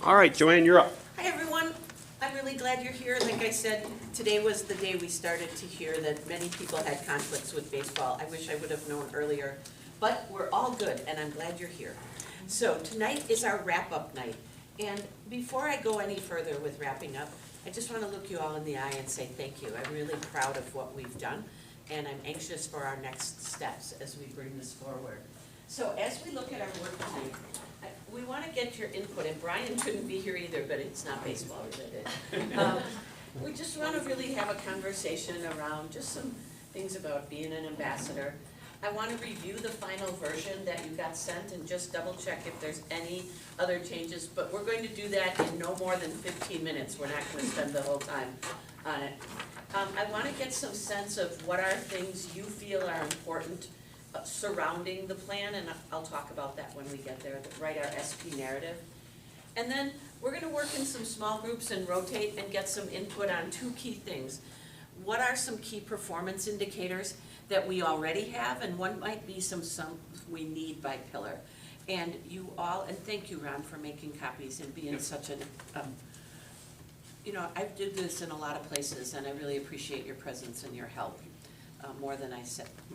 All right, Joanne, you're up. Hi, everyone. I'm really glad you're here. Like I said, today was the day we started to hear that many people had conflicts with baseball. I wish I would have known earlier, but we're all good, and I'm glad you're here. So tonight is our wrap-up night. And before I go any further with wrapping up, I just want to look you all in the eye and say thank you. I'm really proud of what we've done, and I'm anxious for our next steps as we bring this forward. So as we look at our work tonight, we want to get your input, and Brian couldn't be here either, but it's not baseball related. We just want to really have a conversation around just some things about being an ambassador. I want to review the final version that you got sent and just double check if there's any other changes, but we're going to do that in no more than 15 minutes. We're not going to spend the whole time on it. I want to get some sense of what are things you feel are important surrounding the plan, and I'll talk about that when we get there, write our SP narrative. And then we're going to work in some small groups and rotate and get some input on two key things. What are some key performance indicators that we already have, and what might be some we need by pillar? And you all, and thank you, Ron, for making copies and being such an, you know, I do this in a lot of places, and I really appreciate your presence and your help, more than I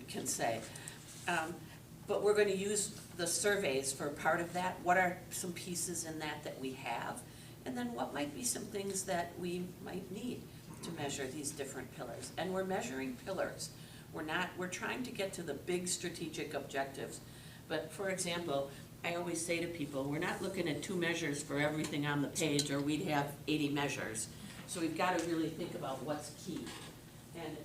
can say. But we're going to use the surveys for part of that. What are some pieces in that we have? And then what might be some things that we might need to measure these different pillars? And we're measuring pillars. We're trying to get to the big strategic objectives. But for example, I always say to people, we're not looking at 2 measures for everything on the page, or we'd have 80 measures. So we've got to really think about what's key. And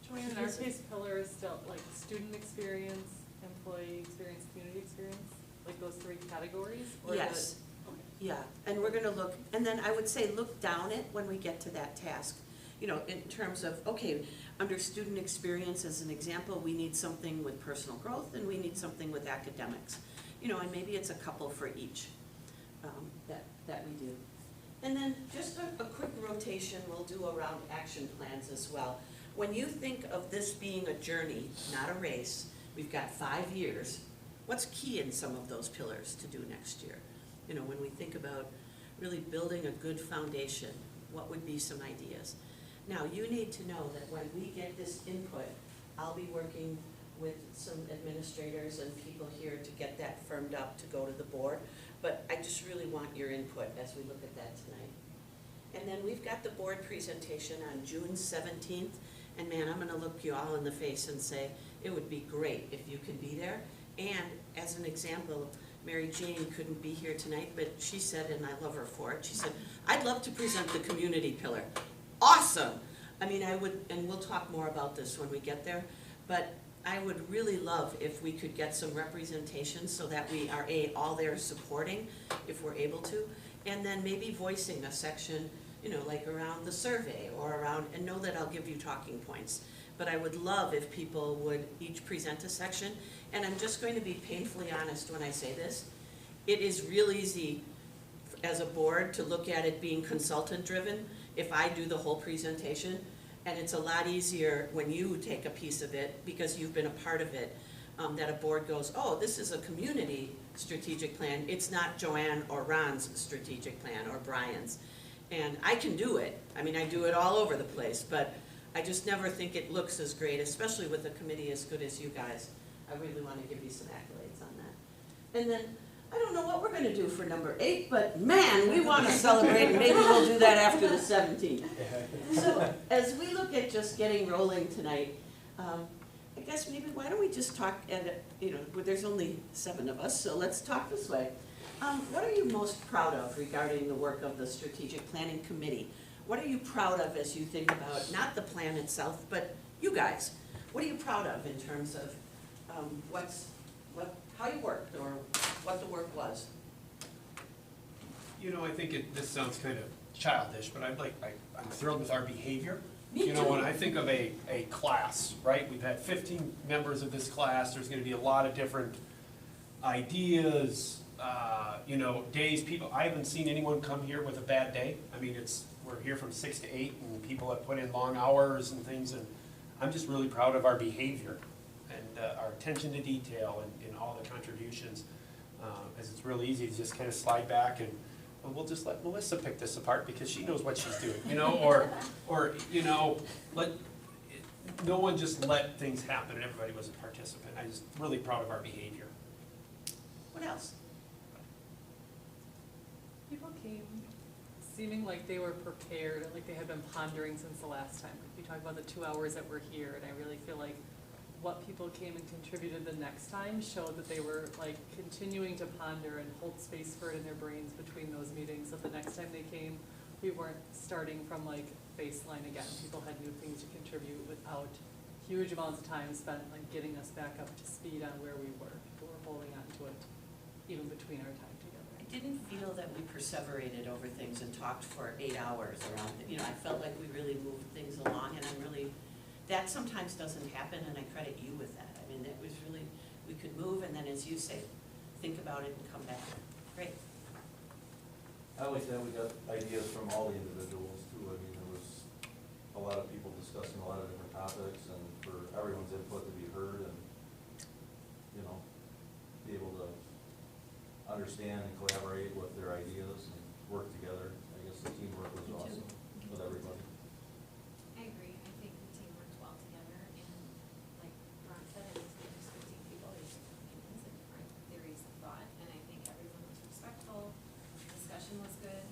Joanne, in our case, pillar is still like student experience, employee experience, community experience, like those 3 categories? Or yes. Okay. Yeah, and we're gonna look, and then I would say look down it when we get to that task. You know, in terms of, okay, under student experience as an example, we need something with personal growth and we need something with academics. You know, and maybe it's a couple for each that we do. And then just a quick rotation we'll do around action plans as well. When you think of this being a journey, not a race, we've got 5 years, what's key in some of those pillars to do next year? You know, when we think about really building a good foundation, what would be some ideas? Now, you need to know that when we get this input, I'll be working with some administrators and people here to get that firmed up to go to the board, but I just really want your input as we look at that tonight. And then we've got the board presentation on June 17th, and man, I'm gonna look you all in the face and say, it would be great if you could be there. And as an example, Mary Jane couldn't be here tonight, but she said, and I love her for it, she said, I'd love to present the community pillar. Awesome! I mean, I would, and we'll talk more about this when we get there, but I would really love if we could get some representation so that we are all there supporting, if we're able to, and then maybe voicing a section, you know, like around the survey or around, and know that I'll give you talking points. But I would love if people would each present a section, and I'm just going to be painfully honest when I say this. It is real easy as a board to look at it being consultant driven if I do the whole presentation, and it's a lot easier when you take a piece of it because you've been a part of it, that a board goes, oh, this is a community strategic plan, it's not Joanne or Ron's strategic plan or Brian's. And I can do it, I mean I do it all over the place, but I just never think it looks as great, especially with a committee as good as you guys. I really want to give you some accolades on that. And then, I don't know what we're going to do for number 8, but man, we want to celebrate, and maybe we'll do that after the 17th. So, as we look at just getting rolling tonight, I guess maybe why don't we just talk, you know, there's only 7 of us, so let's talk this way. What are you most proud of regarding the work of the Strategic Planning Committee? What are you proud of as you think about, not the plan itself, but you guys? What are you proud of in terms of how you worked or what the work was? You know, I think this sounds kind of childish, but I'm thrilled with our behavior. Me You know, too. when I think of a class, right, we've had 15 members of this class, there's gonna be a lot of different ideas, you know, days, people, I haven't seen anyone come here with a bad day. I mean, we're here from 6 to 8, and people have put in long hours and things, and I'm just really proud of our behavior and our attention to detail and all the contributions, as it's really easy to just kind of slide back and, well, we'll just let Melissa pick this apart because she knows what she's doing, or, no one just let things happen and everybody was a participant. I'm just really proud of our behavior. What else? People came seeming like they were prepared, and like they had been pondering since the last time. We talk about the 2 hours that we're here, and I really feel like what people came and contributed the next time showed that they were like continuing to ponder and hold space for it in their brains between those meetings. So the next time they came, we weren't starting from like baseline again. People had new things to contribute without huge amounts of time spent like getting us back up to speed on where we were. People were holding on to it even between our time together. I didn't feel that we perseverated over things and talked for 8 hours around it. I felt like we really moved things along, and that sometimes doesn't happen, and I credit you with that. I mean, it was really, we could move, and then as you say, think about it and come back. Great. I like that we got ideas from all the individuals too. I mean, there was a lot of people discussing a lot of different topics, and for everyone's input to be heard and, be able to understand and collaborate with their ideas and work together. I guess the teamwork was awesome with everybody. I agree. I think the team worked well together, and like Ron said, it was just 15 people, there's different opinions and different theories of thought, and I think everyone was respectful, discussion was good,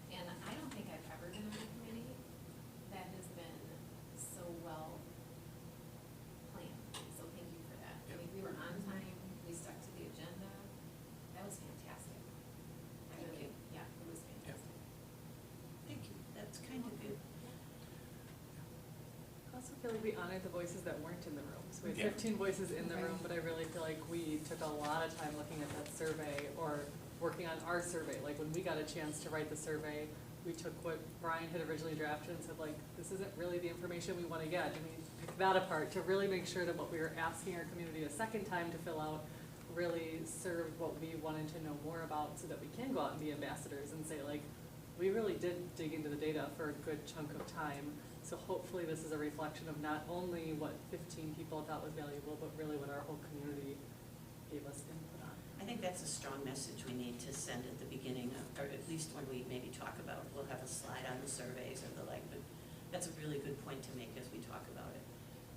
and I don't think I've ever been on a committee that has been so well planned, so thank you for that. I mean, we were on time, we stuck to the agenda, that was fantastic. Thank you. Yeah, it was fantastic. Thank you. That's kind of good. I also feel like we honored the voices that weren't in the room. So we Yeah. had 15 voices in the room, but I really feel like we took a lot of time looking at that survey or working on our survey. Like when we got a chance to write the survey, we took what Brian had originally drafted and said like, this isn't really the information we want to get. And we picked that apart to really make sure that what we were asking our community a second time to fill out really served what we wanted to know more about, so that we can go out and be ambassadors and say like, we really did dig into the data for a good chunk of time. So hopefully this is a reflection of not only what 15 people thought was valuable, but really what our whole community gave us input on. I think that's a strong message we need to send at the beginning, or at least when we maybe talk about, we'll have a slide on the surveys or the like, but that's a really good point to make as we talk about it,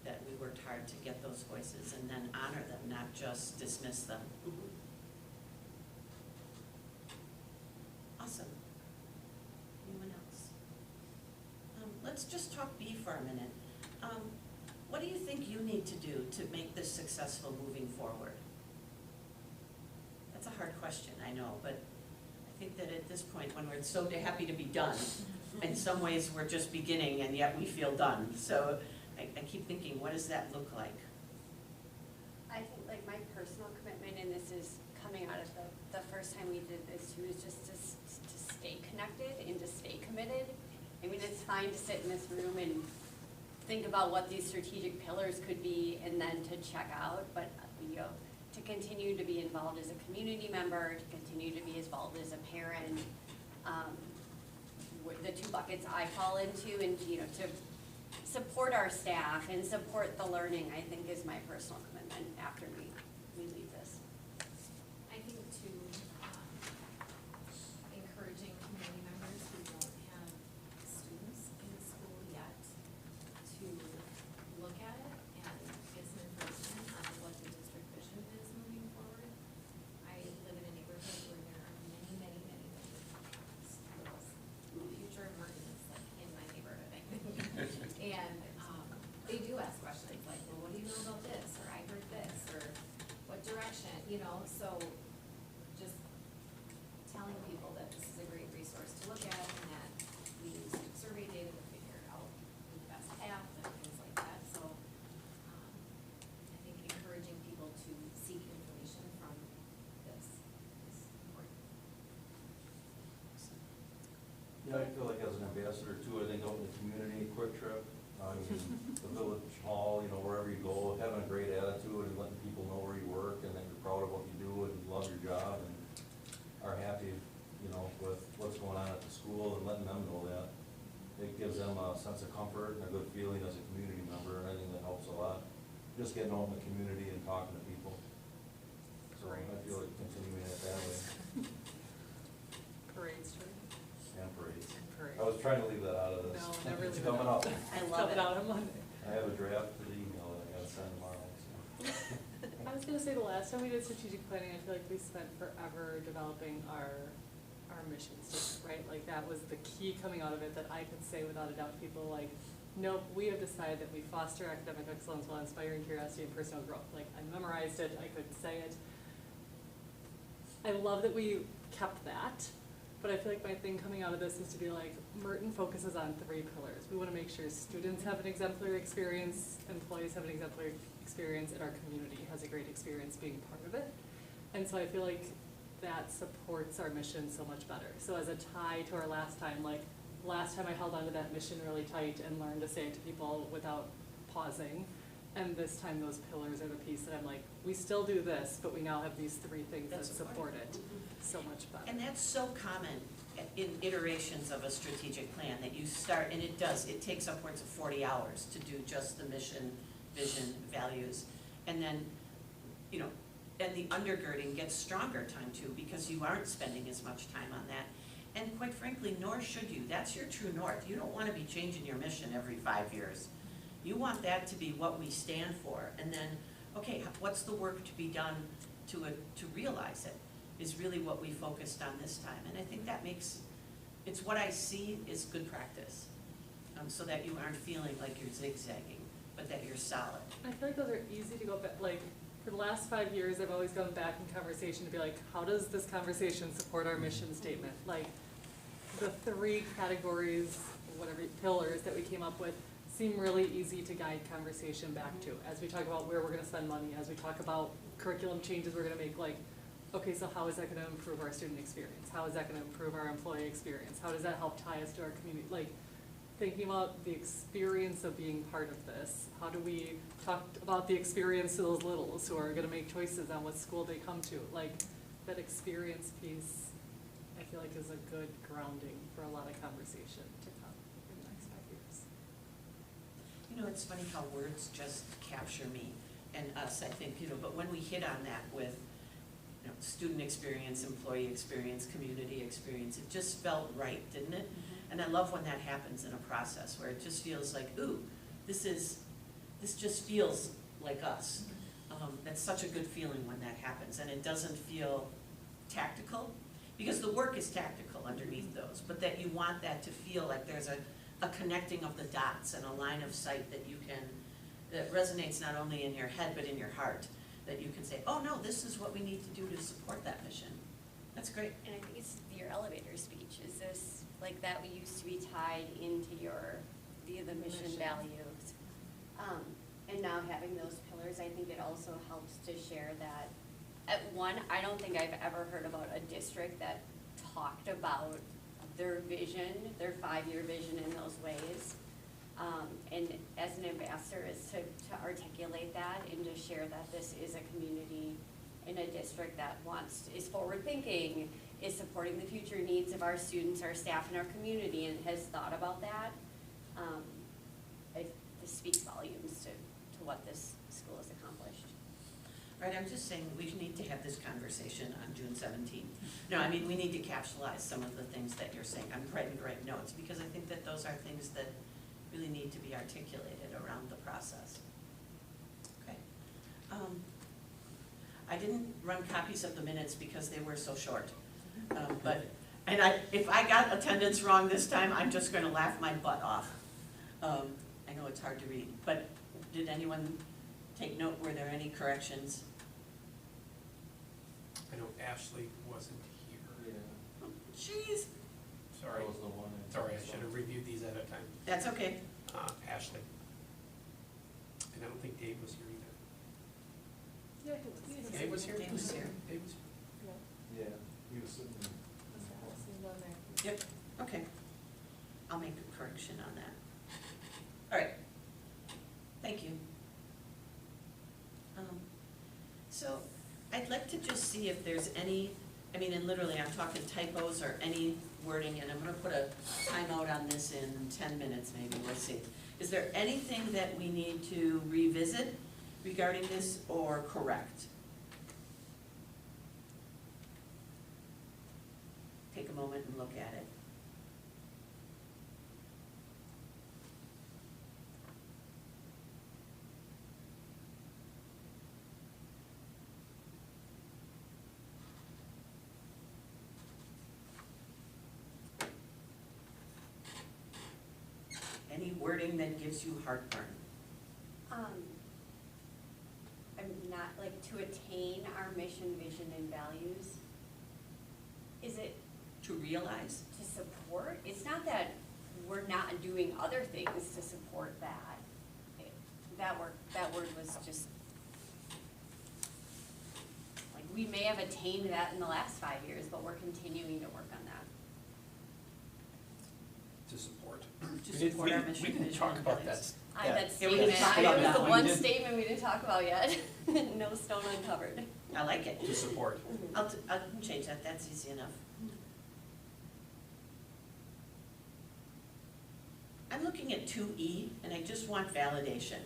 that we worked hard to get those voices and then honor them, not just dismiss them. Awesome. Anyone else? Let's just talk B for a minute. What do you think you need to do to make this successful moving forward? That's a hard question, I know, but I think that at this point, when we're so happy to be done, in some ways we're just beginning and yet we feel done. So I keep thinking, what does that look like? I think like my personal commitment, and this is coming out of the first time we did this too, is just to stay connected and to stay committed. I mean, it's fine to sit in this room and think about what these strategic pillars could be and then to check out, but to continue to be involved as a community member, to continue to be involved as a parent, the two buckets I fall into, and to support our staff and support the learning, I think is my personal commitment after we leave this. I think too, encouraging community members who don't have students in school yet to look at it and get some information on what the district vision is moving forward. I live in a neighborhood where there are many, many, many schools. Future of Merton is like in my neighborhood, I think. And they do ask questions like, well, what do you know about this? Or I heard this, or what direction, so just telling people that this is a great resource to look at and that we use survey data to figure out the best path and things like that. So I think encouraging people to seek information from this is important. Yeah, I feel like as an ambassador too, I think out in the community, Quick Trip, I mean, the village hall, wherever you go, having a great attitude and letting people know where you work and that you're proud of what you do and you love your job and are happy, with what's going on at the school and letting them know that. It gives them a sense of comfort and a good feeling as a community member, and I think that helps a lot. Just getting out in the community and talking to people. So I feel like continuing it that way. Parades, parades. Parade. I was trying to leave that out of this. No, never It's leave it coming out. up. I love Coming it. out on Monday. I have a draft to the email that I gotta send tomorrow, so. I was gonna say, the last time we did strategic planning, I feel like we spent forever developing our mission statement, right? Like, that was the key coming out of it, that I could say without a doubt to people, like, nope, we have decided that we foster academic excellence while inspiring curiosity and personal growth. Like, I memorized it, I could say it. I love that we kept that, but I feel like my thing coming out of this is to be like, Merton focuses on 3 pillars. We wanna make sure students have an exemplary experience, employees have an exemplary experience, and our community has a great experience being part of it. And so I feel like that supports our mission so much better. So as a tie to our last time, like, last time I held onto that mission really tight and learned to say it to people without pausing. And this time those pillars are the piece that I'm like, we still do this, but we now have these 3 things that support it so much better. And that's so common in iterations of a strategic plan, that you start, and it takes upwards of 40 hours to do just the mission, vision, values. And then, you know, and the undergirding gets stronger time too, because you aren't spending as much time on that. And quite frankly, nor should you. That's your true north. You don't want to be changing your mission every 5 years. You want that to be what we stand for. And then, okay, what's the work to be done to realize it, is really what we focused on this time. And I think that it's what I see is good practice, so that you aren't feeling like you're zigzagging, but that you're solid. I feel like those are easy to go back, like, for the last 5 years, I've always gone back in conversation to be like, how does this conversation support our mission statement? Like, the 3 categories, whatever, pillars that we came up with seem really easy to guide conversation back to. As we talk about where we're gonna spend money, as we talk about curriculum changes we're gonna make, like, okay, so how is that gonna improve our student experience? How is that gonna improve our employee experience? How does that help tie us to our community? Like, thinking about the experience of being part of this. How do we talk about the experience to those littles who are gonna make choices on what school they come to? Like, that experience piece, I feel like, is a good grounding for a lot of conversation to come in the next 5 years. You know, it's funny how words just capture me and us, I think, you know, but when we hit on that with, you know, student experience, employee experience, community experience, it just felt right, didn't it? And I love when that happens in a process, where it just feels like, ooh, this just feels like us. That's such a good feeling when that happens, and it doesn't feel tactical, because the work is tactical underneath those, but that you want that to feel like there's a connecting of the dots and a line of sight that resonates not only in your head, but in your heart, that you can say, oh no, this is what we need to do to support that mission. That's great. And I think it's your elevator speech, is this, like, that we used to be tied into the mission values. And now having those pillars, I think it also helps to share that. I don't think I've ever heard about a district that talked about their vision, their 5-year vision in those ways. And as an ambassador is to articulate that and to share that this is a community in a district that is forward thinking, is supporting the future needs of our students, our staff, and our community, and has thought about that. This speaks volumes to what this school has accomplished. Right, I'm just saying, we need to have this conversation on June 17th. No, I mean, we need to capsulize some of the things that you're saying. I'm writing great notes, because I think that those are things that really need to be articulated around the process. Okay. I didn't run copies of the minutes because they were so short. If I got attendance wrong this time, I'm just gonna laugh my butt off. I know it's hard to read, but did anyone take note? Were there any corrections? I know Ashley wasn't here. Yeah. Jeez, Sorry. That was the one. Sorry, I should have reviewed these ahead of time. that's okay. Ashley. And I don't think Dave was here either. Yeah, he was. Dave was here? Dave was here. Dave was Yeah. Yeah, he was sitting in. Yep, okay. I'll make a correction on that. All right, thank you. So I'd like to just see if there's any, and literally I'm talking typos or any wording, and I'm gonna put a timeout on this in 10 minutes maybe, we'll see. Is there anything that we need to revisit regarding this or correct? Take a moment and look at it. wording that gives you heartburn? I'm not, like, to attain our mission, vision, and values. Is it To realize? to support? It's not that we're not doing other things to support that. That word was just, like, we may have attained that in the last 5 years, but we're continuing to work on that. To support. To We didn't- support our we mission, didn't vision, talk and about values. that. That Yeah, we didn't statement, talk it about was that the one. one We did- statement we didn't talk about yet. No stone uncovered. I like it. To support. I'll change that, that's easy enough. I'm looking at 2E, and I just want validation.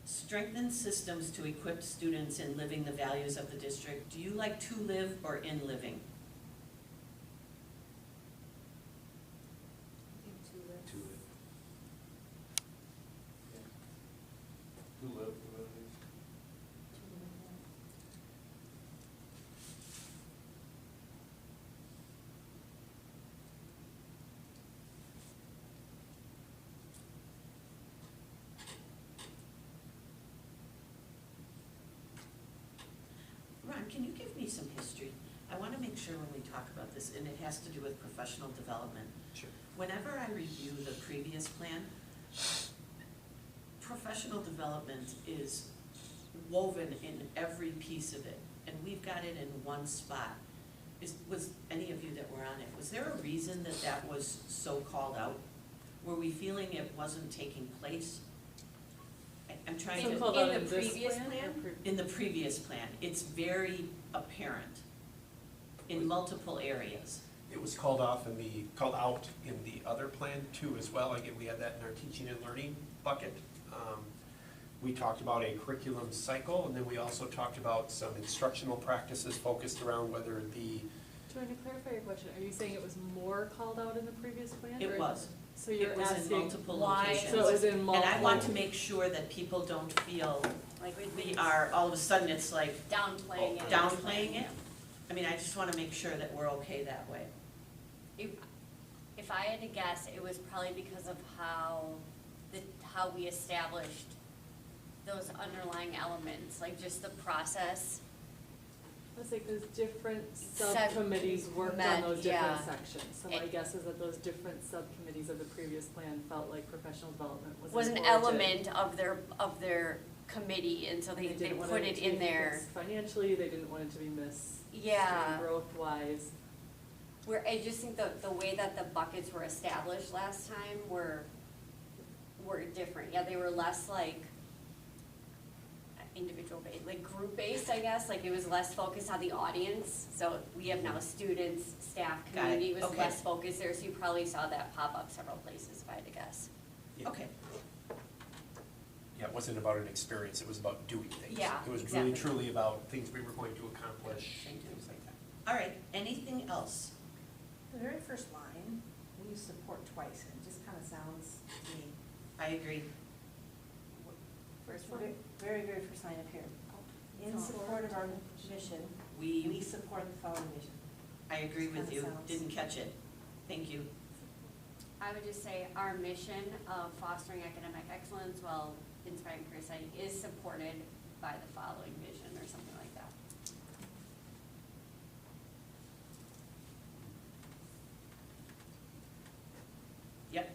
Strengthen systems to equip students in living the values of the district. Do you like to live or in living? To To live, to live is. Ron, can you give me some history? I want to make sure when we talk about this, and it has to do with professional development. Sure. Whenever I review the previous plan, professional development is woven in every piece of it, and we've got it in one spot. Was any of you that were on it, was there a reason that that was so called out? Were we feeling it wasn't taking place? I'm trying So to. called In out the in this previous plan? plan? or pre- In the previous plan, it's very apparent in multiple areas. It was called out in the other plan too as well. Again, we had that in our teaching and learning bucket. We talked about a curriculum cycle, and then we also talked about some instructional practices focused around whether the, Joy, to clarify your question, are you saying it was more called out in the previous plan? It or- was. So you're It was in asking multiple why- locations. So it was in And multiple. I want to make sure that people don't feel Like we are, all of a sudden, it's like downplaying it. downplaying it. I mean, I just want to make sure that we're okay that way. If I had to guess, it was probably because of how we established those underlying elements, like just the process. Let's say because different Sub- subcommittees worked on met, those different yeah. sections. So my It- guess is that those different subcommittees of the previous plan felt like professional development Was an important. element of their committee, and so they didn't want put it it to be in there. missed financially, they didn't want it to be missed. Yeah. Growth-wise. Where I just think the way that the buckets were established last time were different. Yeah, they were less like individual based, like group based, I guess. Like it was less focused on the audience. So we have now students, staff, Got it. community was Okay. less focused there. So you probably saw that pop up several places if I had to guess. yeah, Okay, yeah, it wasn't about an experience, it was about doing things. Yeah, It was really exactly. truly about things we were going to accomplish, things like that. all right, anything else? The very first line, we use support twice, and it just kind of sounds to me, I agree. first, very, very first line up here. In support of our mission, we We, support the following mission. I agree with Kinda you, sounds- didn't catch it. Thank you. I would just say our mission of fostering academic excellence while inspiring career setting is supported by the following vision or something like that. Yep.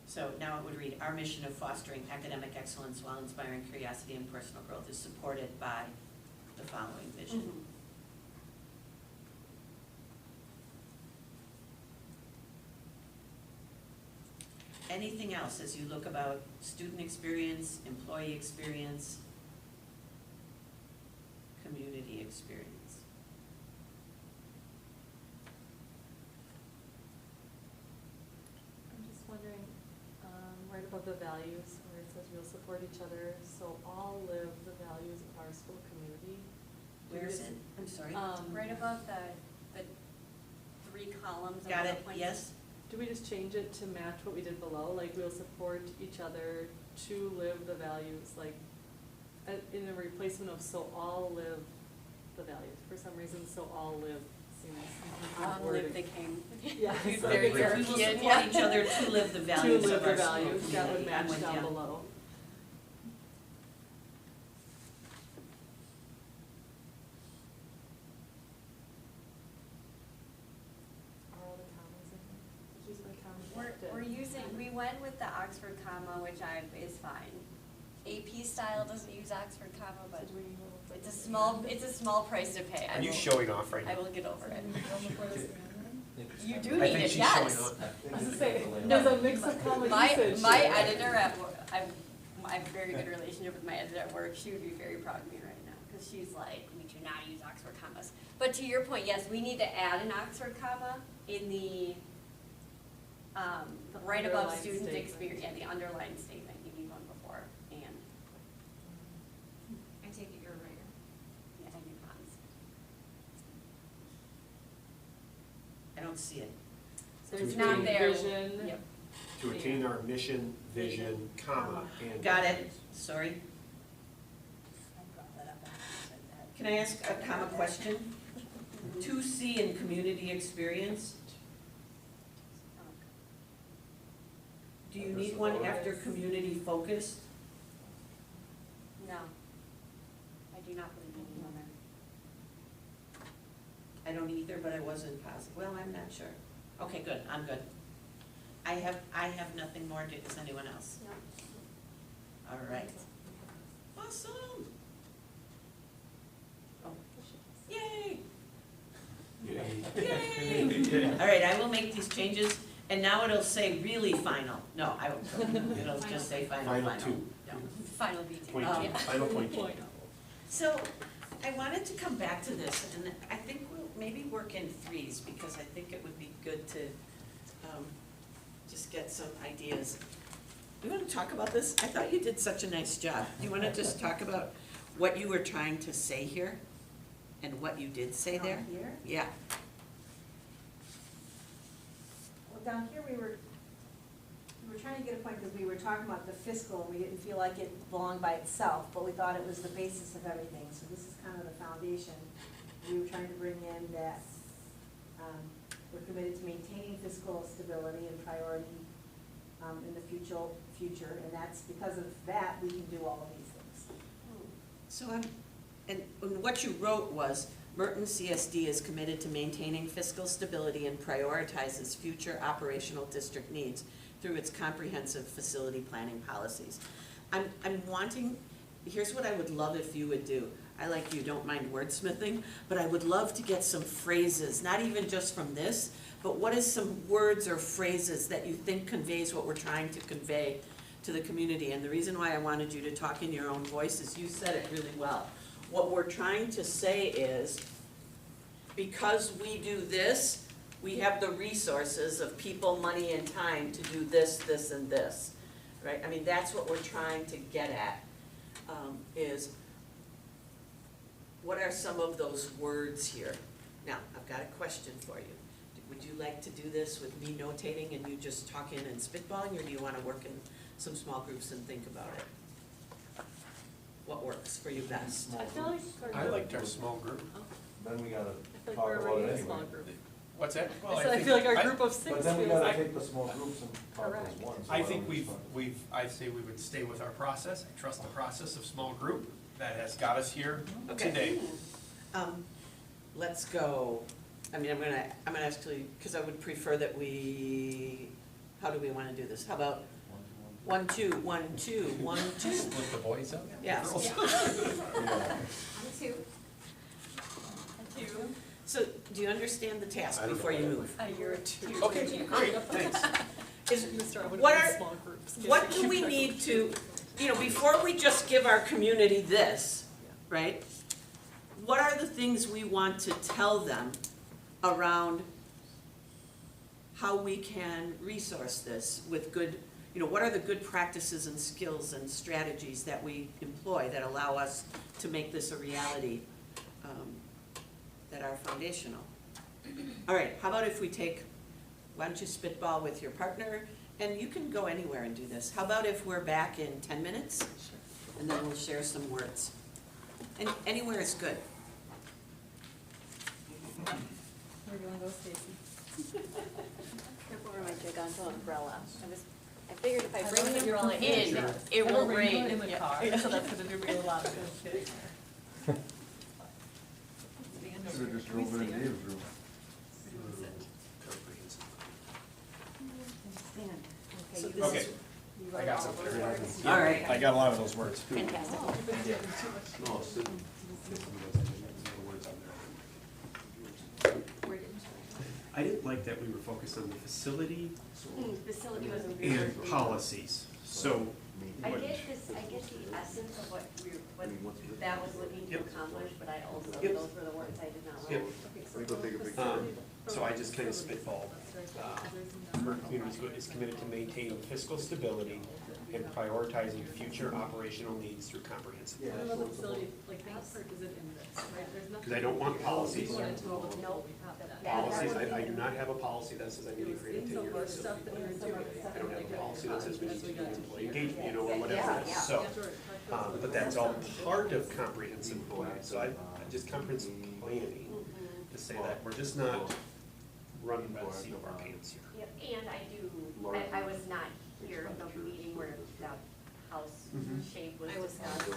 So now it would read, our mission of fostering academic excellence while inspiring curiosity and personal growth is supported by the following vision. Mm-hmm. Anything else as you look about student experience, employee experience, community experience? I'm just wondering, right above the values, where it says we'll support each other, so all live the values of our school community. Do Where is we- it? I'm sorry. Right above the 3 columns of Got bullet it, points. yes? Do we just change it to match what we did below, like we'll support each other to live the values, like, in a replacement of so all live the values, for some reason, so all live seems Live the king. Yeah. He's so very I think We will European, support yeah. each other to live the To values live of the our school values, that would community. I'm match with down you. below. Are all the commas in there? Did you use my commas? We're using, we went with the Oxford comma, which is fine. AP style doesn't use Oxford comma, but it's a small price to pay. Are you showing off right I now? will get over it. You You do I need think it, she's yes. showing off. I was gonna say, there's a mix of comma usage. My here. editor at work, I have a very good relationship with my editor at work, she would be very proud of me right now, because she's like, we do not use Oxford commas. But to your point, yes, we need to add an Oxford comma in the, The right above underlined student statement. experience, yeah, the underlined statement, you need one before, and, I take it you're a writer. yeah, and your cons. I don't see it. So it's not there. Vision. Yep. To attain our mission, vision, comma, and. Got it, sorry. I brought that up after you said that. Can I ask a comma question? 2C in community experience, do you need one after community focused? No. I do not believe you need one there. I don't either, but I wasn't positive. Well, I'm not sure. Okay, good, I'm good. I have nothing more. Does anyone else? No. All right. Awesome. Oh, yay. Yay. All right, I will make these changes, and now it'll say really final. No, I won't. It'll just say final, Final final. two. No. Final detail. Point Oh, two, yeah. final point two. Point. So, I wanted to come back to this, and I think we'll maybe work in threes, because I think it would be good to just get some ideas. You want to talk about this? I thought you did such a nice job. Do you want to just talk about what you were trying to say here, and what you did say there? Down here? Yeah. Well, down here, we were trying to get a point, because we were talking about the fiscal, and we didn't feel like it belonged by itself, but we thought it was the basis of everything, so this is kind of the foundation. We were trying to bring in that, we're committed to maintaining fiscal stability and priority, in the future, and that's, because of that, we can do all of these things. So and what you wrote was, Merton CSD is committed to maintaining fiscal stability and prioritizes future operational district needs through its comprehensive facility planning policies. I'm wanting, here's what I would love if you would do. I, like you, don't mind wordsmithing, but I would love to get some phrases, not even just from this, but what is some words or phrases that you think conveys what we're trying to convey to the community? And the reason why I wanted you to talk in your own voice is you said it really well. What we're trying to say is, because we do this, we have the resources of people, money, and time to do this, this, and this, right? I mean, that's what we're trying to get at, is what are some of those words here? Now, I've got a question for you. Would you like to do this with me notating and you just talking and spitballing, or do you want to work in some small groups and think about it? What works for you best? I feel like I liked our small group. Then we gotta I feel like talk we're about already it a anyway. small group. What's that? Well, So I feel like our group of But six then we feels gotta like. take the small groups and talk Correct. as one. so I don't think respond. I'd say we would stay with our process. I trust the process of small group that has got us here Okay. today. Let's go, I mean, I'm gonna actually, because I would prefer that we, how do we want to do this? How about 1, 2, 1, 2, 1, 2? Split the boys up. Yeah. Girls. Yeah. Two. So, do you understand the task I don't know before you what I move? You're a two. Okay, great, thanks. Is, Mr. I would what have are- small groups. what do we need to, before we just give our community this, right? What are the things we want to tell them around how we can resource this with good, what are the good practices and skills and strategies that we employ that allow us to make this a reality, that are foundational? All right, how about if we take, why don't you spitball with your partner, and you can go anywhere and do this. How about if we're back in 10 minutes, and then we'll share some words? And anywhere is good. go Stacy. Careful where my giganto umbrella. I figured if I bring the You're umbrella prepared. in, Yeah. it Never will bring rain. it in the car, so that's gonna do me a lot of good. Should have just drove in Dave's room. So this Okay, is, I got some. all right. I got a lot of those words. Fantastic. No, sitting. I didn't like that we were focused on the facility Facility was a weird. and policies, so. I what- get the essence of what that was looking to Yep. accomplish, but I also, Yep. those were the words I did not like. Yep. Let me go take a picture. So I just kind of spitballed. Merton Community School is committed to maintaining fiscal stability and prioritizing future operational needs through comprehensive. What about the facility, like that part isn't in this, right? There's nothing. Because I don't want policies. We wanted to know what we have that. Policies, I do not have a policy that says I need to create a So 10-year our facility. stuff that we were doing. I don't have a policy that says we need to do employee engagement, or Yeah, whatever it is, yeah. so. But that's all part of comprehensive planning, so I just comprehensive planning to say that we're just not running by the seat of our pants here. Yep, and I was not here in the meeting where the house Mhm. shape was discussed.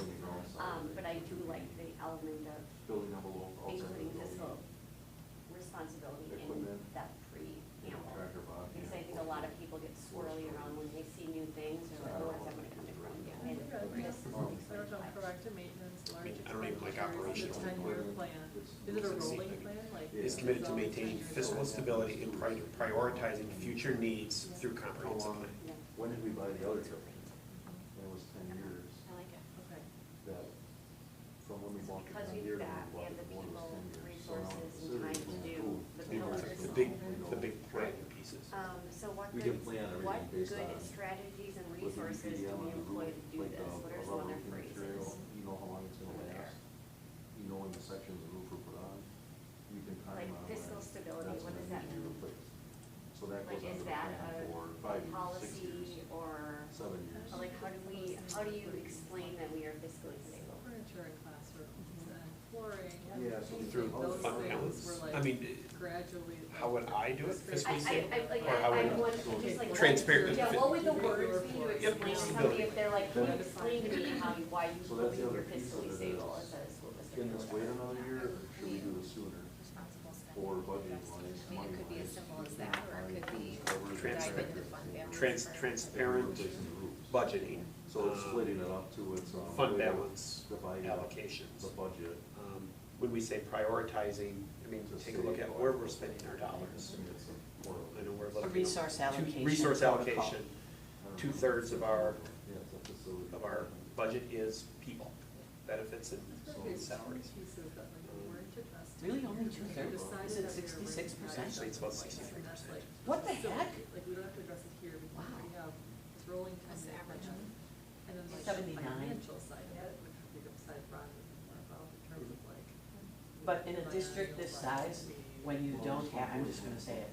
But I do like the element of Building envelope. including fiscal responsibility in that preamble. Tractor box. Because I think a lot of people get swirly around when they see new things, they're like, oh, where's that money coming from? And this There's no proactive maintenance, large. I don't even like expenditures, operational. the 10-year plan. Is it a rolling plan, like? Is committed to maintaining fiscal stability and prioritizing future needs through comprehensive planning. When did we buy the other truck? It was 10 years. I like it. Okay. That, from when we bought the Because 10 we've year. got, we have the people, resources, and time to do the pillars. The big planning pieces. So what We good, can plan everything what based good on strategies and What the resources do EPDM we on the employ roof, to do like this? What are a some rubber other roofing material, phrases? you know how long it's gonna over there? last. You know when the sections the roof were put on, you can time Like on when fiscal stability, that's what gonna does that need to be mean? replaced. So that Like, goes is under the that plan for a 5 years, 6 policy years, or, 7 years. like, how do you explain that we are fiscally stable? Furniture in classrooms and flooring. Yeah, so Through Those fund things balance. were like I mean, gradually. how would I do it? Fiscally stable? Like, Or how I would- want, just like. Transparent. Yeah, what would the words be to Yep. explain to somebody if they're like, can you explain to me why you So that's the believe other you're piece of fiscally it stable is, as a school district? Can or this wait whatever? another year, or should we do this sooner? Responsible spending. For budget wise, I mean, it money could be as wise, simple as that, or it could be Transparent. dive into fund balance. Transparent replacing the roofs. budgeting. So it's splitting it up to its, Fund balance dividing up allocations. the budget. When we say prioritizing, I mean, take a look at where we're spending our dollars. I mean, it's a more. I know we're A looking. resource allocation Resource protocol. allocation, 2/3 of our, Yeah, it's a facility. of our budget is people, benefits and salaries. Pieces that like weren't addressed. Really, only We 2/3? decided Is it that we were 66%? Actually, it's about And 63%. that's like. What the so, heck? Like, we don't have to address it here because Wow. we have this rolling What's the 10-year average? plan. And then like the 79. financial side of it, which would be the side project more about in terms of like. But in a district this size, when you don't have, I'm just gonna say it,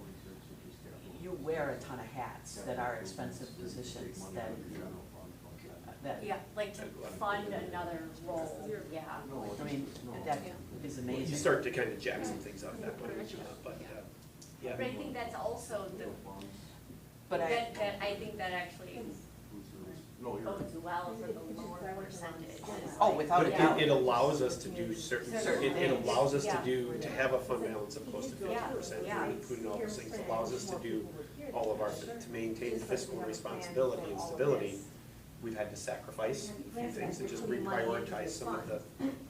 you wear a ton of hats that are expensive positions that, Yeah, like to fund another role, yeah. I mean, that is amazing. You start to kind of jack some things up that way, but, yeah. But I think that's also the, But that I think that actually No, you're. bodes well for the lower percentages. Oh, without But a doubt. it allows us to do certain, it allows us to Yeah. to have a fund balance of close to 50%, Yeah. including all those things. It allows us to do all of our, to maintain fiscal responsibility and stability. We've had to sacrifice a few things and just reprioritize some of the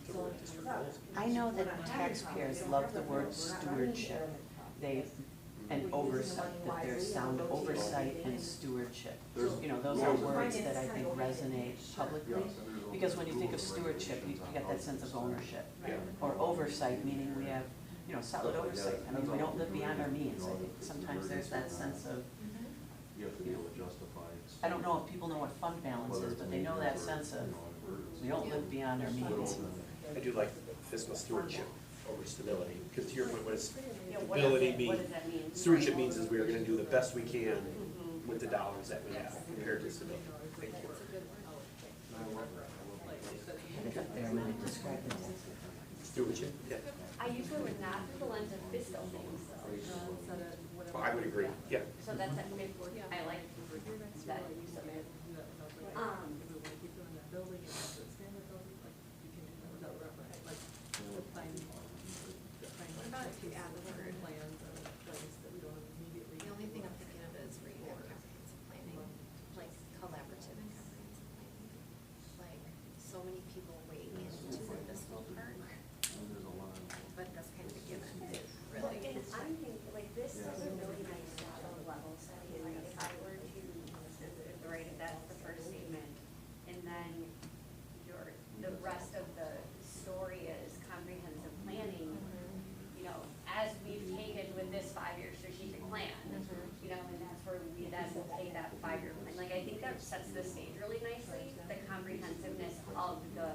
district goals. I know that taxpayers love the word stewardship. They, and oversight, that there's sound oversight and stewardship. You know, those are words that I think resonate publicly, because when you think of stewardship, you get that sense of ownership. Yeah. Or oversight, meaning we have, you know, solid oversight. I mean, we don't live beyond our means. I think sometimes there's that sense of, You have to be able to justify. I don't know if people know what fund balance is, but they know that sense of, we don't live beyond our means. I do like fiscal stewardship over stability, because to your point, what does Yeah, what does stability it- mean? what does that mean? Stewardship means is we are gonna do the best we can with the dollars that we have compared to stability. Thank you. I think a fair amount described it. Stewardship, yeah. I usually would not through the lens of fiscal things though. of sets the stage really nicely. The comprehensiveness of the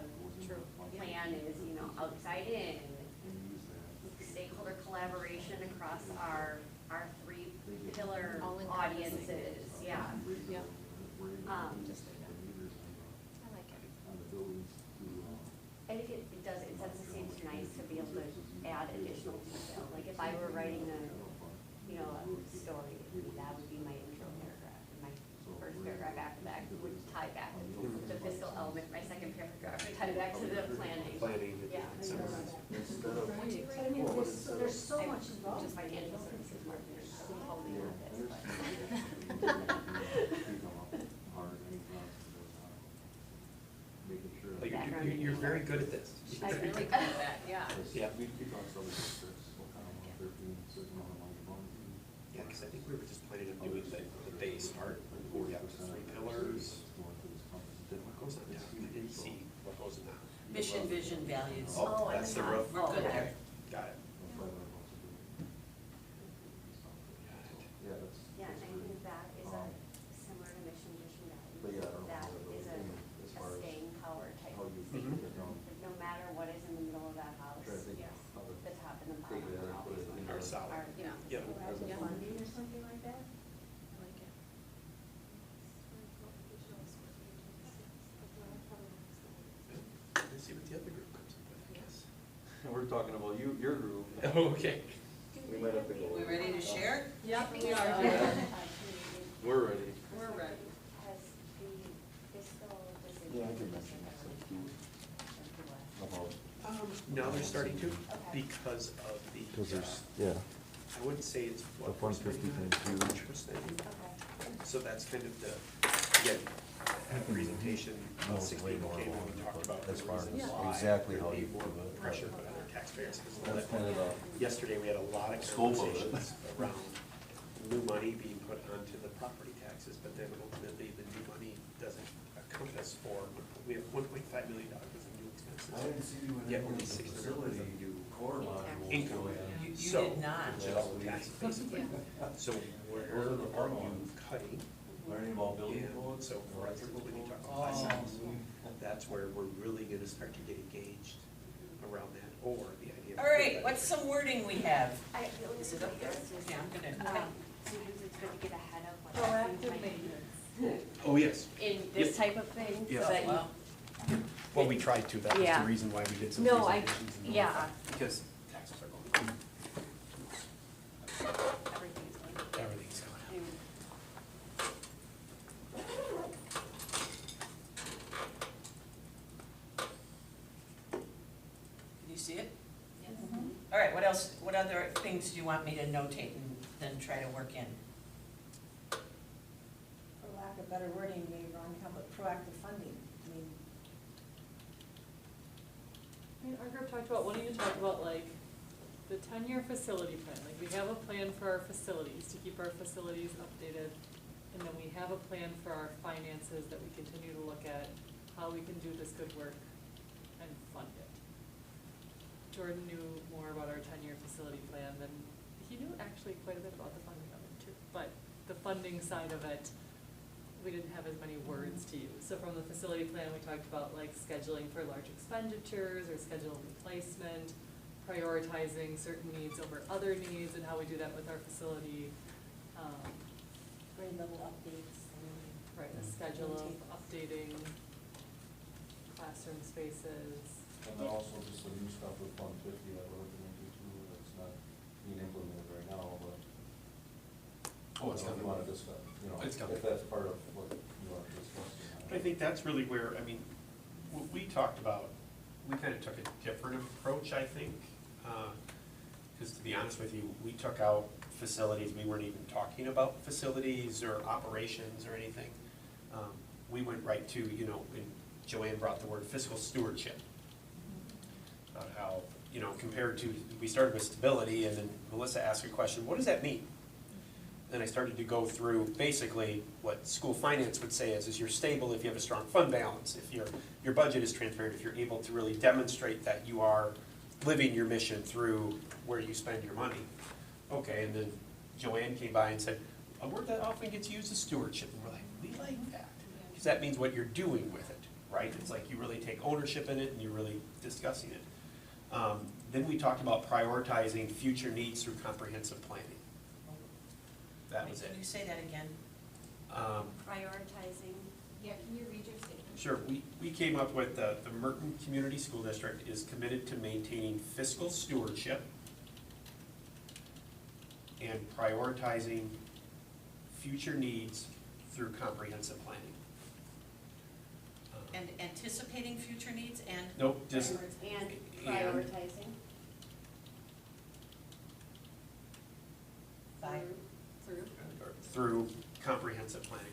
plan is, you know, outside in, stakeholder collaboration across our three pillar All audiences, yeah. Yeah. I like it. I think it does, it sets the stage nice to be able to add additional detail. Like if I were writing a, you know, a story, that would be my intro paragraph. And my first paragraph after that would tie back to the fiscal element. My second paragraph would tie back to the planning. Planning. Yeah. Instead of, But I mean, there's so much involved. Just financial services marketing, so totally not this, but. making sure. But you're very good at this. I really good at that, yeah. Yeah. We keep on some of the districts, what kind of month they're being, certain amount of money going to. Yeah, because I think we were just planning on doing the base part, where we have the 3 pillars. What goes on top? I didn't see what goes in that. Mission, vision, values. Oh, Oh, that's the and the roof. We're good Okay, there. got it. Yeah, that's. Yeah, and I think that is a similar to mission, vision, But yeah, I values. don't know That how is that a would as far as staying power type how of you thing. think it down. Like, no matter what is in the middle of that house, Try to think yes, how to the top and the take bottom that are and put always it in going Our to, solid. are, yeah. Yep. As a Funding or something like that? I like it. Let's see what the other group comes up with, I guess. We're talking about your group. Oh, okay. We might have to go. We ready to share? Yep, we Yeah. are. We're ready. We're ready. Has the fiscal decision. Yeah, I can mention About. Now they're starting to, Okay. because of the, Cause there's, yeah, I wouldn't say it's the what fund percent, 50 thing's huge. percent. Okay. So that's kind of the, again, that presentation, No, about 6 way people more came and we about it, talked but about the as far reasons as why exactly there'd how be you more do it. pressure put on our taxpayers. 'Cause That's kind of the yesterday, we had a lot of scope of it. conversations around new money being put onto the property taxes, but then ultimately, the new money doesn't account us for, we have $1.5 million of new expenses. I didn't see you in Yeah, any only of the 600 facility new core modules. income. You So- did not. Which is all the taxes, basically. So where Those are the are fun you ones. cutting? Learning about building And codes. so for example, when you talk Oh. about license, that's where we're really gonna start to get engaged around that, or the idea. of- All right, what's some wording we have? I, the only Is thing it up there? is, Yeah, I'm gonna, sometimes it's good to get ahead of what Proactive things might maintenance. Oh, yes. in this Yep. type of thing, so Yeah. that you. well, Well, we tried to, that was Yeah. the reason why we did some No, presentations and all yeah. that, because taxes are going up, Everything's going. everything's going up. can you see it? Yes. All right, what else, what other things do you want me to notate and then try to work in? For lack of better wording, maybe Ron, how about proactive funding? I mean, our group talked about, why don't you talk about like the 10-year facility plan? Like, we have a plan for our facilities, to keep our facilities updated. And then we have a plan for our finances that we continue to look at, how we can do this good work and fund it. Jordan knew more about our 10-year facility plan than, he knew actually quite a bit about the funding of it too. But the funding side of it, we didn't have as many words to use. So from the facility plan, we talked about like scheduling for large expenditures or schedule replacement, prioritizing certain needs over other needs and how we do that with our facility. Grade level updates. Right, a schedule of updating classroom spaces. And then also just the new stuff with Fund 50 that we're looking into too, that's not being implemented right now, but. Oh, it's If coming. you wanna discuss, you know, It's coming. if that's part of what you want to discuss. I think that's really where, I mean, what we talked about, we kind of took a different approach, I think. Because to be honest with you, we took out facilities, we weren't even talking about facilities or operations or anything. We went right to, you know, and Joanne brought the word fiscal stewardship. About how, you know, compared to, we started with stability, and then Melissa asked a question, what does that mean? Then I started to go through basically what school finance would say is you're stable if you have a strong fund balance, if your budget is transparent, if you're able to really demonstrate that you are living your mission through where you spend your money. Okay, and then Joanne came by and said, a word that often gets used is stewardship, and we're like, we like that. because that means what you're doing with it, right? It's like you really take ownership in it and you're really discussing it. Then we talked about prioritizing future needs through comprehensive planning. That was it. Can you say that again? Prioritizing. Yeah, can you read your statement? Sure, we came up with the Merton Community School District is committed to maintaining fiscal stewardship and prioritizing future needs through comprehensive planning. And anticipating future needs and? Nope, just, And prioritizing. By, Through. through comprehensive planning.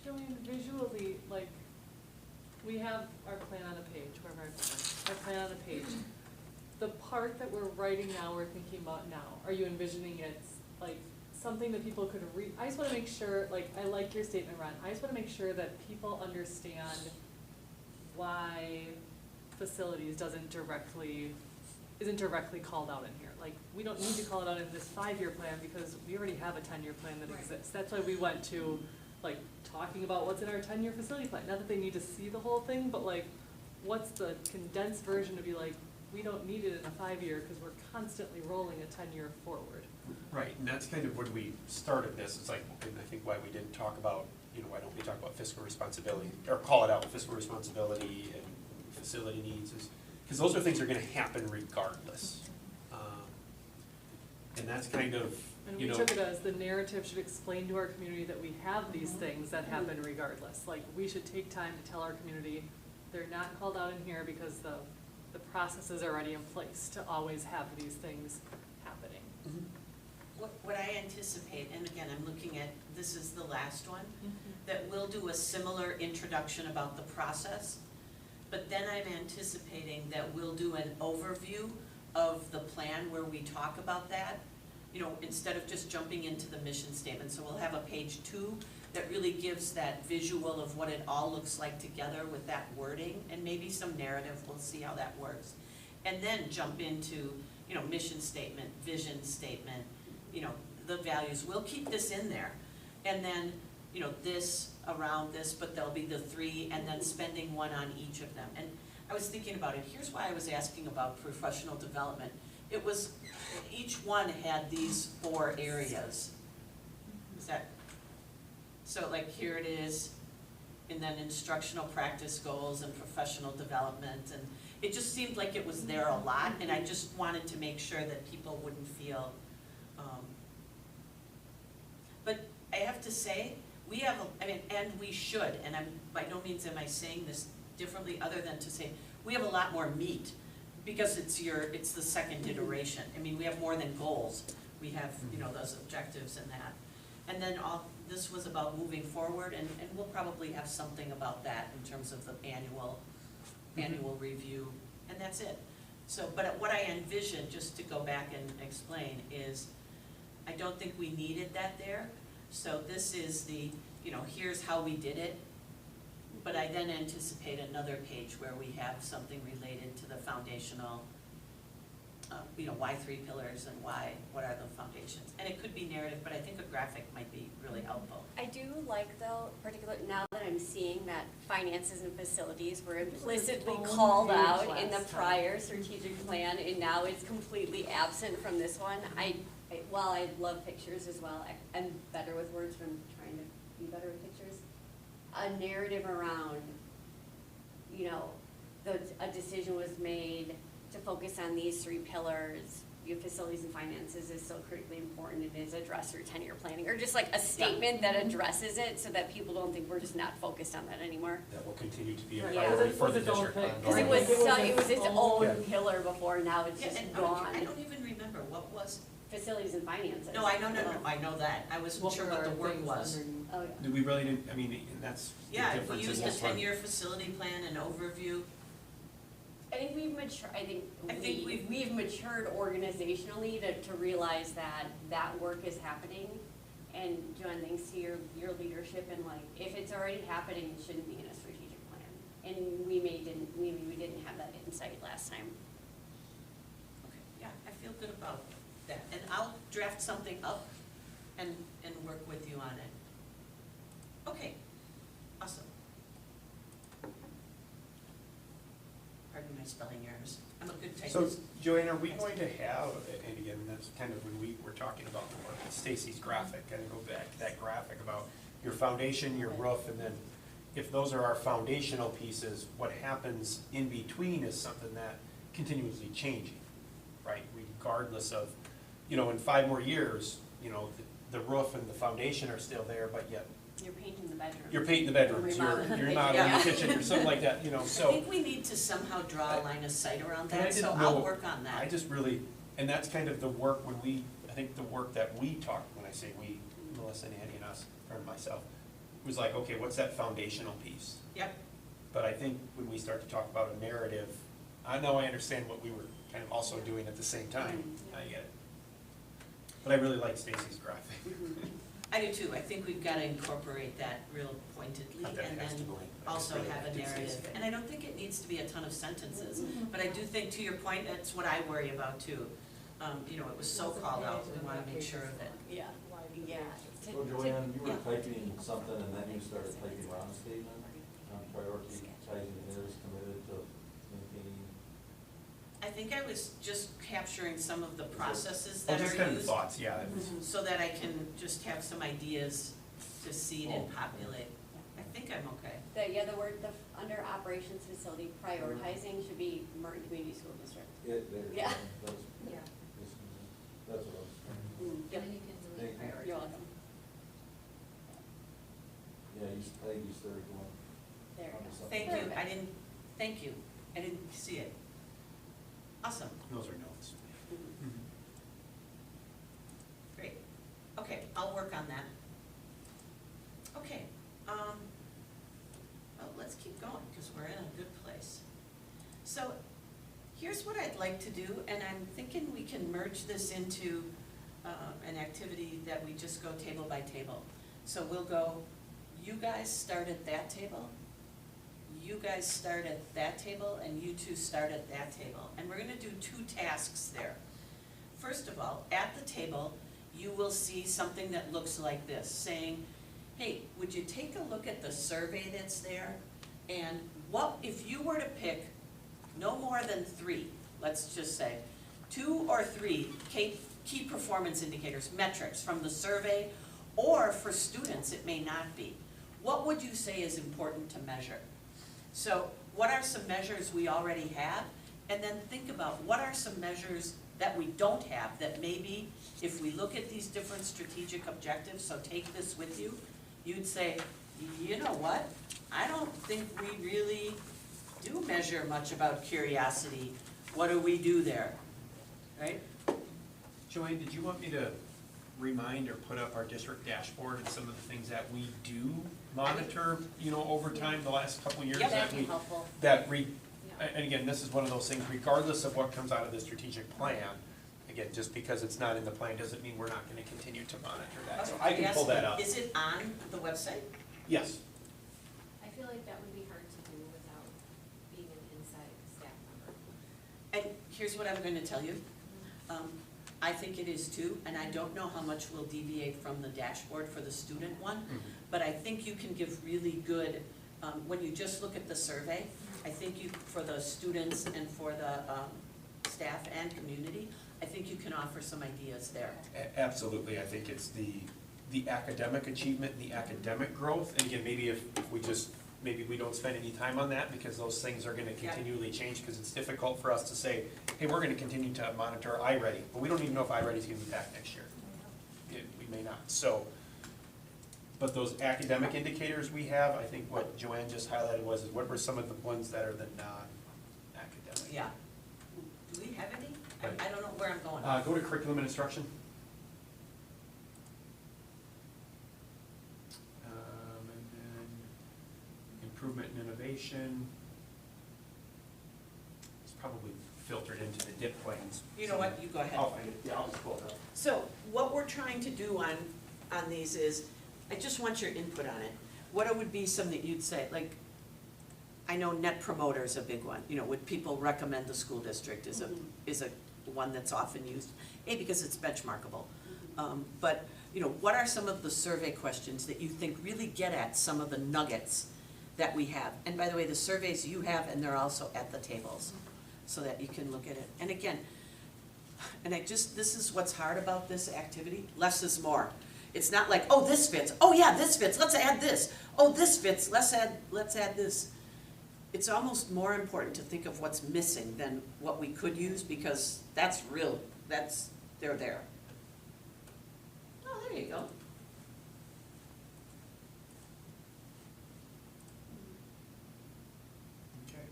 Showing visually, like, we have our plan on a page, wherever I put it, our plan on a page. The part that we're writing now, we're thinking about now, are you envisioning it like something that people could read? I just wanna make sure, like, I like your statement, Ron, I just wanna make sure that people understand why facilities isn't directly called out in here. Like, we don't need to call it out in this 5-year plan because we already have a 10-year plan that Right. exists. That's why we went to, like, talking about what's in our 10-year facility plan. Not that they need to see the whole thing, but like, what's the condensed version to be like, we don't need it in a 5-year because we're constantly rolling a 10-year forward. Right, and that's kind of when we started this, it's like, and I think why we didn't talk about, why don't we talk about fiscal responsibility, or call it out, fiscal responsibility and facility needs, is, because those are things that are gonna happen regardless. And that's kind of, And we took it as the narrative should explain to our community that we have these things that happen regardless. Like, we should take time to tell our community, they're not called out in here because the process is already in place to always have these things happening. what I anticipate, and again, I'm looking at, this is the last one, that we'll do a similar introduction about the process, but then I'm anticipating that we'll do an overview of the plan where we talk about that, instead of just jumping into the mission statement. So we'll have a page 2 that really gives that visual of what it all looks like together with that wording, and maybe some narrative, we'll see how that works. And then jump into, mission statement, vision statement, the values. We'll keep this in there. And then, this around this, but there'll be the 3, and then spending 1 on each of them. And I was thinking about it, here's why I was asking about professional development. It was, each one had these 4 areas. Is that, so like here it is, and then instructional practice goals and professional development, and it just seemed like it was there a lot, and I just wanted to make sure that people wouldn't feel, but I have to say, we have, and we should, and I'm, by no means am I saying this differently, other than to say, we have a lot more meat, because it's the second iteration. We have more than goals. We have, those objectives and that. And then this was about moving forward, and we'll probably have something about that in terms of the annual review, and that's it. So, but what I envisioned, just to go back and explain, is I don't think we needed that there. So this is the, here's how we did it. But I then anticipate another page where we have something related to the foundational, why 3 pillars and what are the foundations. And it could be narrative, but I think a graphic might be really helpful. I do like, though, particularly now that I'm seeing that finances and facilities were implicitly called out in the prior strategic plan, and now it's completely absent from this one. While I love pictures as well, I'm better with words when I'm trying to be better with pictures. A narrative around, a decision was made to focus on these 3 pillars. Your facilities and finances is so critically important, and is addressed through 10-year planning, or just like a statement that addresses it, so that people don't think we're just not focused on that anymore. That will continue to be a Right. priority Yeah. for the It was its own district. thing. Because it was its own pillar before, now it's Yeah, just and gone. I don't even remember, what was, Facilities and finances. no, I know that. I wasn't sure what the word was. Oh, yeah. We really didn't, and that's the Yeah, if we difference in use the this one. 10-year facility plan and overview. I think we've matured, I think we've matured organizationally to realize that that work is happening. And Joanne, thanks to your leadership, and like, if it's already happening, it shouldn't be in a strategic plan. And maybe we didn't have that insight last time. Okay, yeah, I feel good about that. And I'll draft something up and work with you on it. spelling errors. I'm a good So, typist. Joanne, are we going to have, and again, that's kind of when we were talking about the work, Stacy's graphic, kind of go back to that graphic about your foundation, your roof, and then if those are our foundational pieces, what happens in between is something that continuously changing, right? Regardless of, you know, in 5 more years, you know, the roof and the foundation are still there, but yet You're painting the bedroom. you're painting the bedrooms, you're remodeling Yeah. the kitchen, or something like that, you know, I so. think we need to somehow draw a line of sight around And I that, so didn't I'll know- work on that. I just really, and that's kind of the work when we, I think the work that we talked, when I say we, Melissa and Andy and us, or myself, was like, okay, what's that foundational piece? Yep, But I think when we start to talk about a narrative, I know I understand what we were kind of also doing at the same time, I get it. But I really like Stacy's graphic. I do too. I think we've got to incorporate that real pointedly Not that it and has to then go in, I just also really have a like Stacy's narrative. thing. And I don't think it needs to be a ton of sentences, but I do think, to your point, that's what I worry about too. You know, it was so called out, we want to make sure that, Yeah, yeah. So Joanne, you were yeah. typing something and then you started typing Ron's statement on prioritizing his committed to maintaining. I think I was just capturing some of the processes Oh, that just are kind of used, thoughts, yeah, it was- so that I can just have some ideas to seed and Oh. populate. I think I'm okay. The word, under operations facility, prioritizing should be Merton Community School District. Yeah. Yeah. That's what I was. And Yep. then you can delete Thank you. priorities. You're welcome. Yeah, I think you started going. There onto we go. something. Thank you, I didn't, thank you, I didn't see it. Awesome, those are notes. Mhm. Great, okay, I'll work on that. Okay, well, let's keep going, because we're in a good place. So, here's what I'd like to do, and I'm thinking we can merge this into an activity that we just go table by table. So we'll go, you guys start at that table, you guys start at that table, and you two start at that table. And we're gonna do 2 tasks there. First of all, at the table, you will see something that looks like this, saying, hey, would you take a look at the survey that's there? And what, if you were to pick no more than 3, let's just say, 2 or 3 key performance indicators, metrics from the survey, or for students, it may not be. What would you say is important to measure? So what are some measures we already have? And then think about what are some measures that we don't have that maybe if we look at these different strategic objectives, so take this with you, you'd say, you know what? I don't think we really do measure much about curiosity. What do we do there? Right? Joanne, did you want me to remind or put up our district dashboard and some of the things that we do monitor, you know, over time, the last couple of years? Yep. that That'd be we helpful. And again, this is one of those things, regardless of what comes out of the strategic plan, again, just because it's not in the plan doesn't mean we're not gonna continue to monitor that, so I can pull that up. Is it on the website? Yes, I feel like that would be hard to do without being an inside staff member. And here's what I'm gonna tell you. I think it is too, and I don't know how much will deviate from the dashboard for the student one, but I think you can give really good, when you just look at the survey, I think you, for the students and for the staff and community, I think you can offer some ideas there. absolutely, I think it's the academic achievement, and the academic growth, and again, maybe if we just, maybe we don't spend any time on that, because those things are gonna continually change, because it's difficult for us to say, hey, we're gonna continue to monitor iReady, but we don't even know if iReady's gonna be back next year. We may not, so, but those academic indicators we have, I think what Joanne just highlighted was, is what were some of the ones that are the non-academic? Yeah. Do we have any? Right. I don't know where I'm going. Go to curriculum and instruction. And then improvement and innovation. It's probably filtered into the DIP plans. You know what, you go ahead. I'll find it, yeah, I'll just pull it up. So what we're trying to do on these is, I just want your input on it. What would be some that you'd say, like, I know net promoter is a big one, you know, would people recommend the school district is a one that's often used, because it's benchmarkable. But, you know, what are some of the survey questions that you think really get at some of the nuggets that we have? And by the way, the surveys you have, and they're also at the tables. so that you can look at it. And again, this is what's hard about this activity, less is more. It's not like, oh, this fits, oh yeah, this fits, let's add this, oh, this fits, let's add this. It's almost more important to think of what's missing than what we could use, because they're there. Oh, there you go. Okay.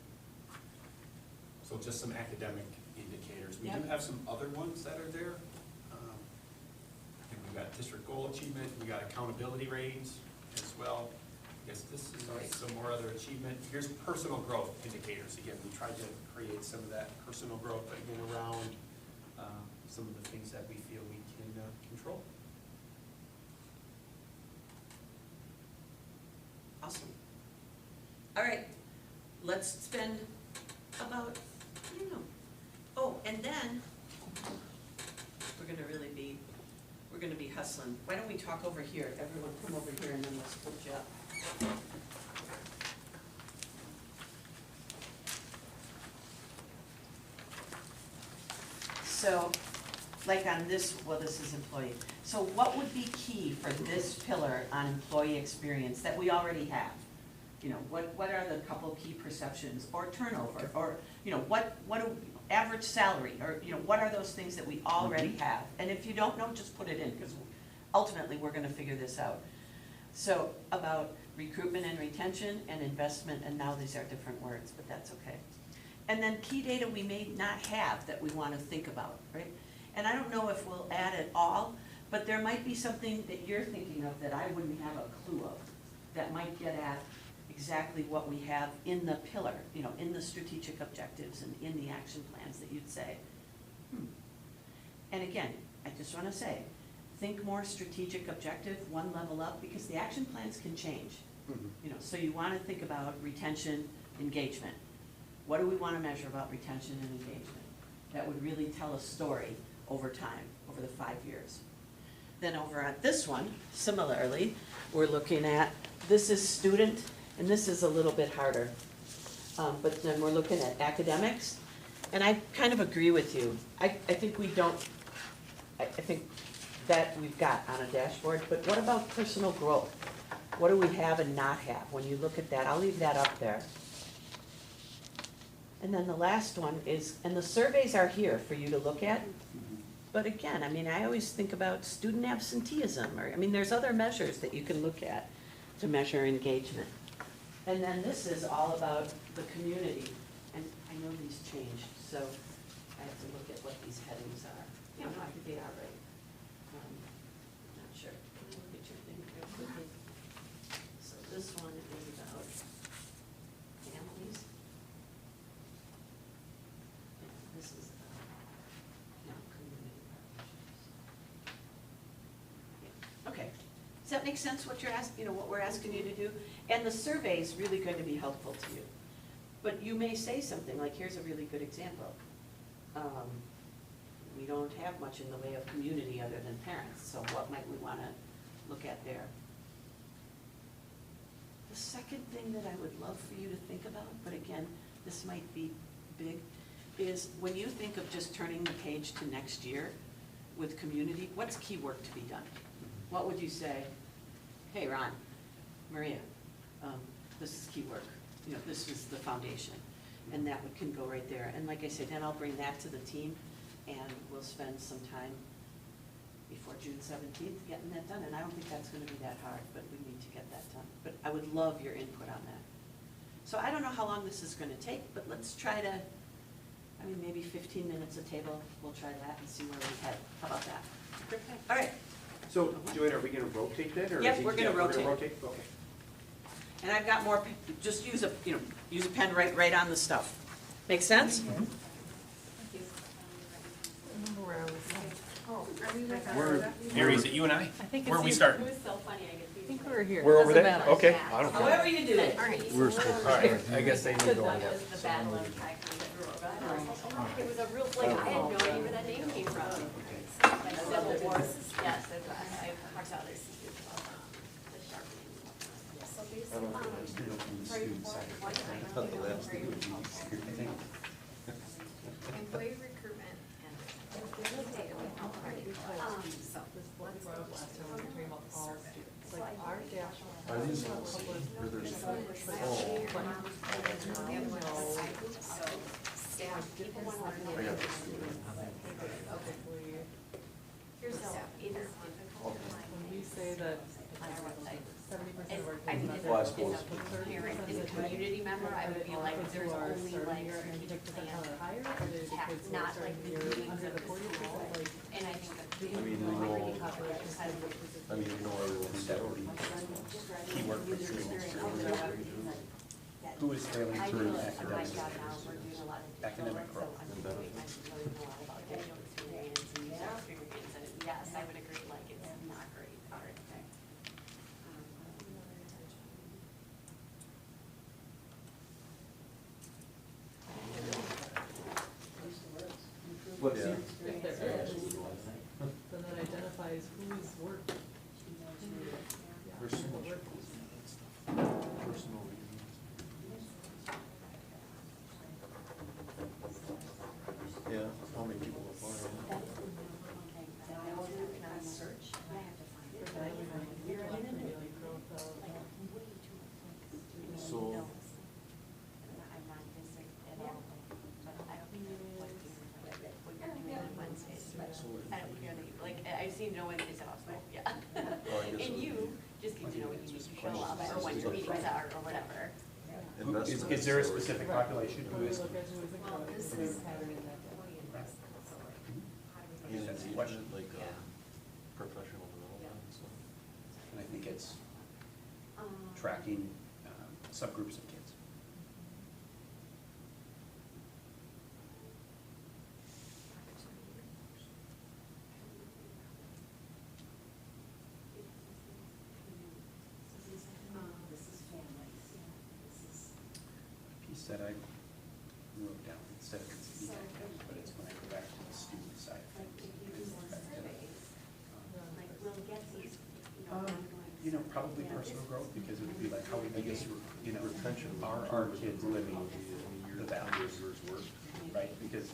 So just some academic indicators. We do Yep. have some other ones that are there. I think we've got district goal achievement, we got accountability ratings as well. I guess this is some more other achievement. Here's personal growth indicators. Again, we tried to create some of that personal growth again around some of the things that we feel we can control. Awesome. All right, let's spend about, I don't know. Oh, and then, we're gonna be hustling. Why don't we talk over here? Everyone come over here and then we'll split you up. So, like on this, well, this is employee. So what would be key for this pillar on employee experience that we already have? You know, what are the couple key perceptions, or turnover, or, you know, what average salary, or, you know, what are those things that we already have? And if you don't know, just put it in, because ultimately, we're gonna figure this out. So, about recruitment and retention and investment, and now these are different words, but that's okay. And then key data we may not have that we wanna think about, right? And I don't know if we'll add it all, but there might be something that you're thinking of that I wouldn't have a clue of, that might get at exactly what we have in the pillar, you know, in the strategic objectives and in the action plans, that you'd say, And again, I just wanna say, think more strategic objective, one level up, because the action plans can change. You know, so you wanna think about retention, engagement. What do we wanna measure about retention and engagement? That would really tell a story over time, over the 5 years. Then over at this one, similarly, we're looking at, this is student, and this is a little bit harder. But then we're looking at academics, and I kind of agree with you. I think we don't, I think that we've got on a dashboard, but what about personal growth? What do we have and not have? When you look at that, I'll leave that up there. And then the last one is, and the surveys are here for you to look at. But again, I mean, I always think about student absenteeism, or, I mean, there's other measures that you can look at to measure engagement. And then this is all about the community, and I know these changed, so I have to look at what these headings are. Yeah, no, I think they are right. Not sure. Can I look at your thing real quickly? So this one is about families. And this is community partnerships. Yeah. Okay. Does that make sense, what you're asking, you know, what we're asking you to do? And the survey is really going to be helpful to you. But you may say something like, here's a really good example. We don't have much in the way of community other than parents, so what might we want to look at there? The second thing that I would love for you to think about, but again, this might be big, is when you think of just turning the page to next year with community, what's key work to be done? What would you say? Hey, Ron, Maria, this is key work. You know, this is the foundation, and that can go right there. And like I said, then I'll bring that to the team, and we'll spend some time before June 17th getting that done. And I don't think that's going to be that hard, but we need to get that done. But I would love your input on that. So I don't know how long this is going to take, but let's try to, I mean, maybe 15 minutes a table. We'll try that and see where we head. How about that? All right. So, Joanne, are we gonna rotate that, or? Yep, is it- we're gonna yeah, rotate. Okay. And I've got more, just use a pen right on the stuff. Make sense? Mary, is it you and I? I think Where it's we you. start? It was so funny, I get I think we were here. We're over Doesn't there? matter. Okay, I don't care. However you do it. We're supposed All right, I guess they need to go on That there. was the battle of it was a real, like, I had no idea where that name came from. Like Civil War, yes, I've talked to other students about the sharpening. So basically, right before one time, I was very there's a couple of. Or there's- So staff, people want to I got this. Typically, Here's the, it is difficult to find when we things say that on our website. 70% of our I kids mean, not as there, Well, I a, suppose- as a parent, as a community member, I would be like, there's only like strategic plans higher, or the tax, kids who are not starting like here the meetings under of the the 40%, school. like, And I think that. I mean, we know- population is kind of I mean, you know, everyone's salary. Key work for students. Who is failing I through feel like for my academic? job now, we're doing a lot of. Academic so growth. I'm really, I really know a lot about digital experience and user experience, and yes, I would agree, like, it's not great. But Yeah. see, if there is, then that identifies whose work. Personal. The work. Personal reasons. Yeah, how many people apply? So- I'm not missing at all, but I don't know what you're doing on Wednesdays, but I don't really, like, I just need to know when it's possible, yeah. Well, I guess And it would you just need to know when you need to show up, or when your meetings are, or whatever. Is there a specific population who is? Look at who is Well, included, this so there's is pattern in that. so like, how do we? And That's the engagement, question. like, Yeah. professional development, so. And I think it's Um, tracking subgroups of kids. Piece that I wrote down instead of the academic, but it's when I go back to the student side of things. Like, we'll get these, You know, probably personal growth, because it would be like, how would we get, you know, Retention. are our kids living the values, right? Because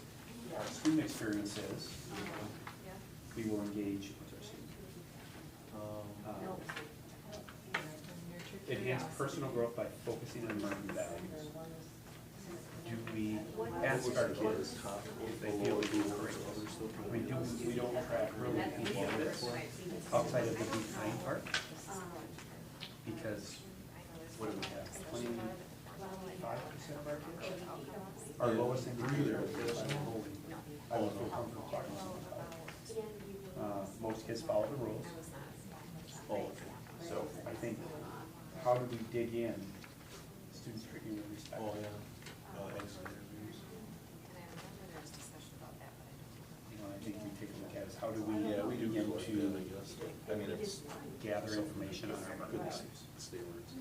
our student experience is, we will engage with our students. Enhance personal growth by focusing on learning values. Do we ask our kids if they feel to be great? I mean, we don't track really any of this outside of the be kind part? Because, what do we have, 25% of our kids? Our lowest indicator is bullying. I don't feel comfortable talking about it. Most kids follow the rules. Oh, So I think, how do we dig in, students treating with respect? oh, yeah. Exit interviews. And I remember there was discussion about that, but I don't. You know, I think we take a look at is how do we Yeah, we do begin like that, I to guess. I mean, it's. gather information on our values? Stay words.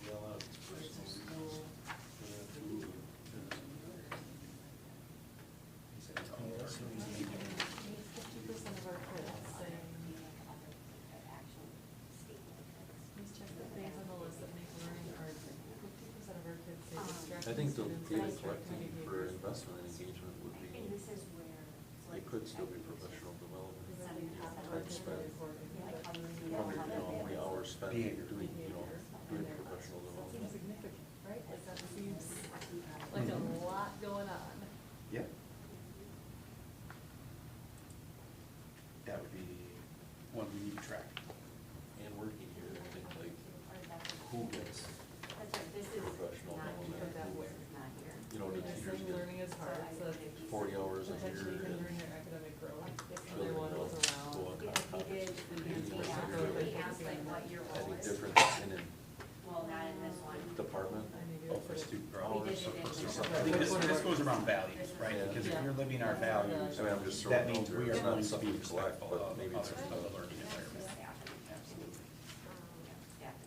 Yell out personal reasons. Yeah, He said it's all personal. 50% of our kids saying, please check the things on the list that make learning hard. 50% of our kids say I distracting think the students. data distracting collecting for behaviors. investment and engagement would be, And this is where. it could still be professional development. Even half of our Time kids spent, are reporting, but how many hours spent Behavior. doing, behavior doing in their professional Seems development. significant, right? Like that seems like a lot going on. Yeah. That would be one we need to track. And working here, I think like, who gets, That's right, this is Professional not development. here, that where, not here. you know, the They're teachers saying get learning is hard, so 40 hours a potentially year hindering and their academic growth. children Other one was go around. on We topics. did, we Enhanced asked, growth, we asked like what your I role think is. different in a Well, not in this one. department. I maybe Oh, that's for what it- student We growth. did it in. I think this goes around values, right? Yeah. Because if Yeah. you're living our values, I mean, I'm just that throwing means it out we there. are It's not going to be something to collect, respectful but of maybe others it's in the learning environment. Yeah. Absolutely. Yeah.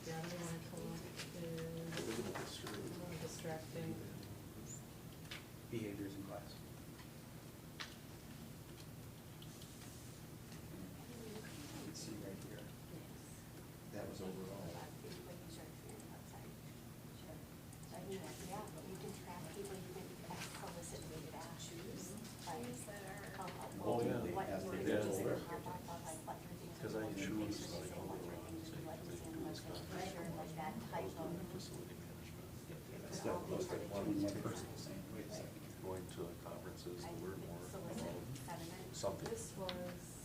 The other one I collect Look at this, sure. is distracting. Behaviors in class. You can see right here, that was overall. Yeah, you can track people, you can solicit feedback. Looks like one person was saying, wait a second. Going to conferences to learn more So was it about 7 minutes? something. This was.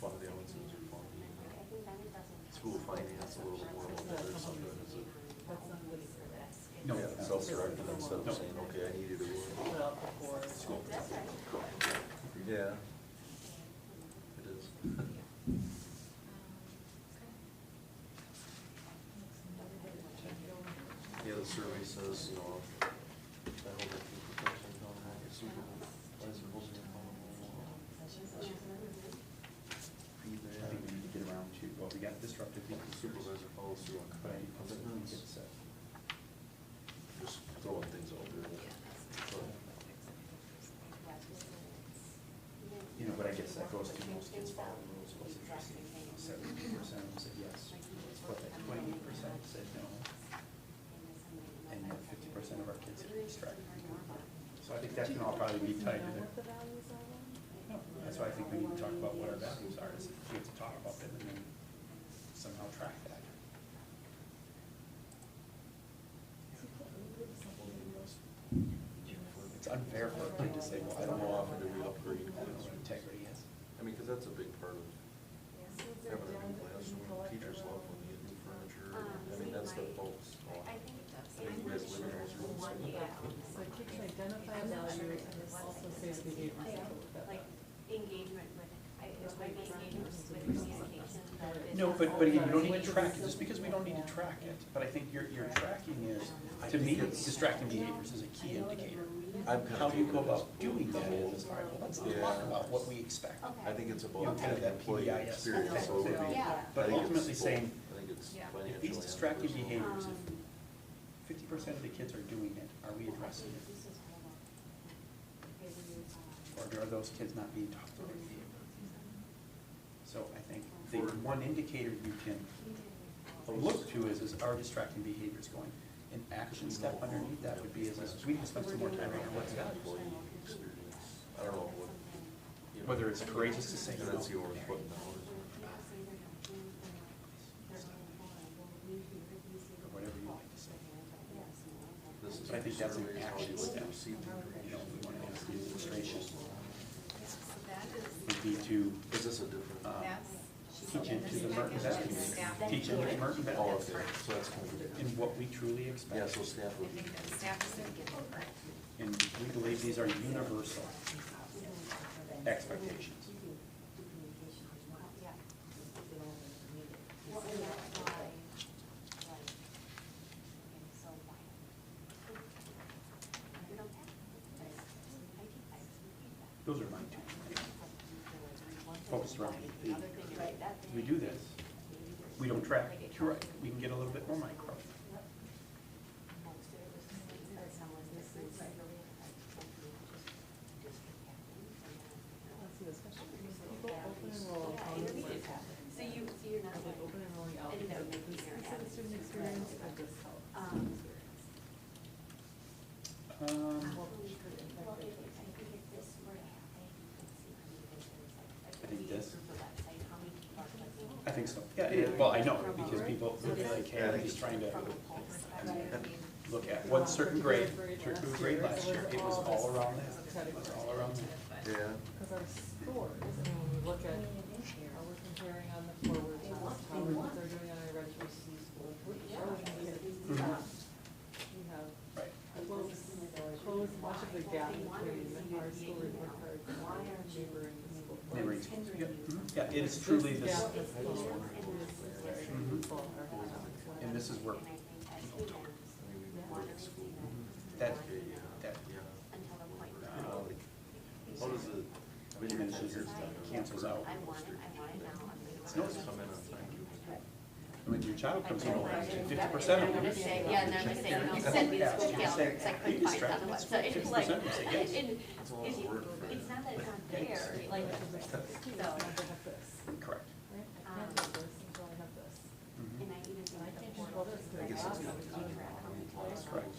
Fund balances or funding. I think then it doesn't. School finance, a little bit more about whether something is it. That's not this. No, Yeah, no. self-directed instead of No. saying, okay, I need you to go. Put out before. School. That's right. Yeah. It is. Yeah, the survey says, you know, I hope that keep protection on your supervisor holds you accountable. I Feedback. think we need to get around to, well, we got disruptive behaviors, Supervisor follows through on but I think we commitments. get set. Just throwing things out there. You know, but I guess that goes to most kids following rules, was interesting. 70% said yes, but that 28% said no. And then 50% of our kids are distracted. So I think that can all probably be tied to Do you know their. what the values are then? No, that's why I think we need to talk about what our values are, is we have to talk about them and then somehow track that. It's unfair for a kid to say, well, I don't know how often do we upgrade, I don't know what integrity is. I mean, cause that's a big part of having a new classroom, teachers love when they get new furniture, I mean, that's the folks. I think it does. I mean, you guys live in those rooms. So it keeps identify values and it also says behaviors. Like engagement with, it's like engagement with communication. No, but again, you don't need to track it, just because we don't need to track it, but I think your tracking is, to me, distracting behaviors is a key indicator. How do you go about doing that is, all right, well, let's talk about what we expect. I think it's You know, about kind of that employee PBIS experience, so it would be. Yeah. But I think it's ultimately both. saying, I think it's Yeah. financial if these and distracting personal. behaviors, if 50% of the kids are doing it, are we addressing it? Or are those kids not being taught the right behavior? So I think the one indicator you can look to is our distracting behaviors going? An action step underneath that would be, is we can spend some more time on what's that. Employee experience, I don't know what. you know, Whether it's courageous to say And no. that's yours putting down. Or whatever you like to say. This is But I think that's an surveys, how action you like to step. receive the You know, information. we want to ask the administration, So that is, would be to Is this a different? that's. teach into the Merton veterans, teach into the Merton Oh, veterans, okay, so that's kind of. in what we truly expect. Yeah, so staff I would. think that staff is gonna get over it. And we believe these are universal expectations. Those are mine too. Focused around the, we do this, we don't track, you're right, we can get a little bit more micro. Let's see this question. People open enroll accounts like, So you're not are they like, open enrolling out And because they're of this making their specific student experience or this health? I think this. I think so, yeah, it is, well, I know, because people would be like, hey, I'm just trying to look at one certain grade, certain grade last year, it was all around that, it was all around that. Yeah. Because our scores, I mean, when we look at how we're comparing on the forward test, how they're doing on our registration scores, we're showing that we have Right. closed much of the gap between our school report cards and our neighboring school. Neighboring schools, yeah, yeah, it is truly this, Gap has closed. It's very meaningful. and this is where I mean, we work at school. that, Okay, yeah, that, yeah. until the point. You know, like, how does it, when you diminishes or cancels out. I want it now. It's no, come in on time? when your child comes home, 50% of I'm them. gonna say, yeah, and then I'm gonna say, you know, send me the school calendar, because I couldn't find it on the website, it's like, 50% will say yes. It's a lot of work. it's not that it's not there, like, I have so, this, Correct. right? I can't do this until I have this. and I even think I the can't portal control this, is but I guess it's have gonna it. be That's correct.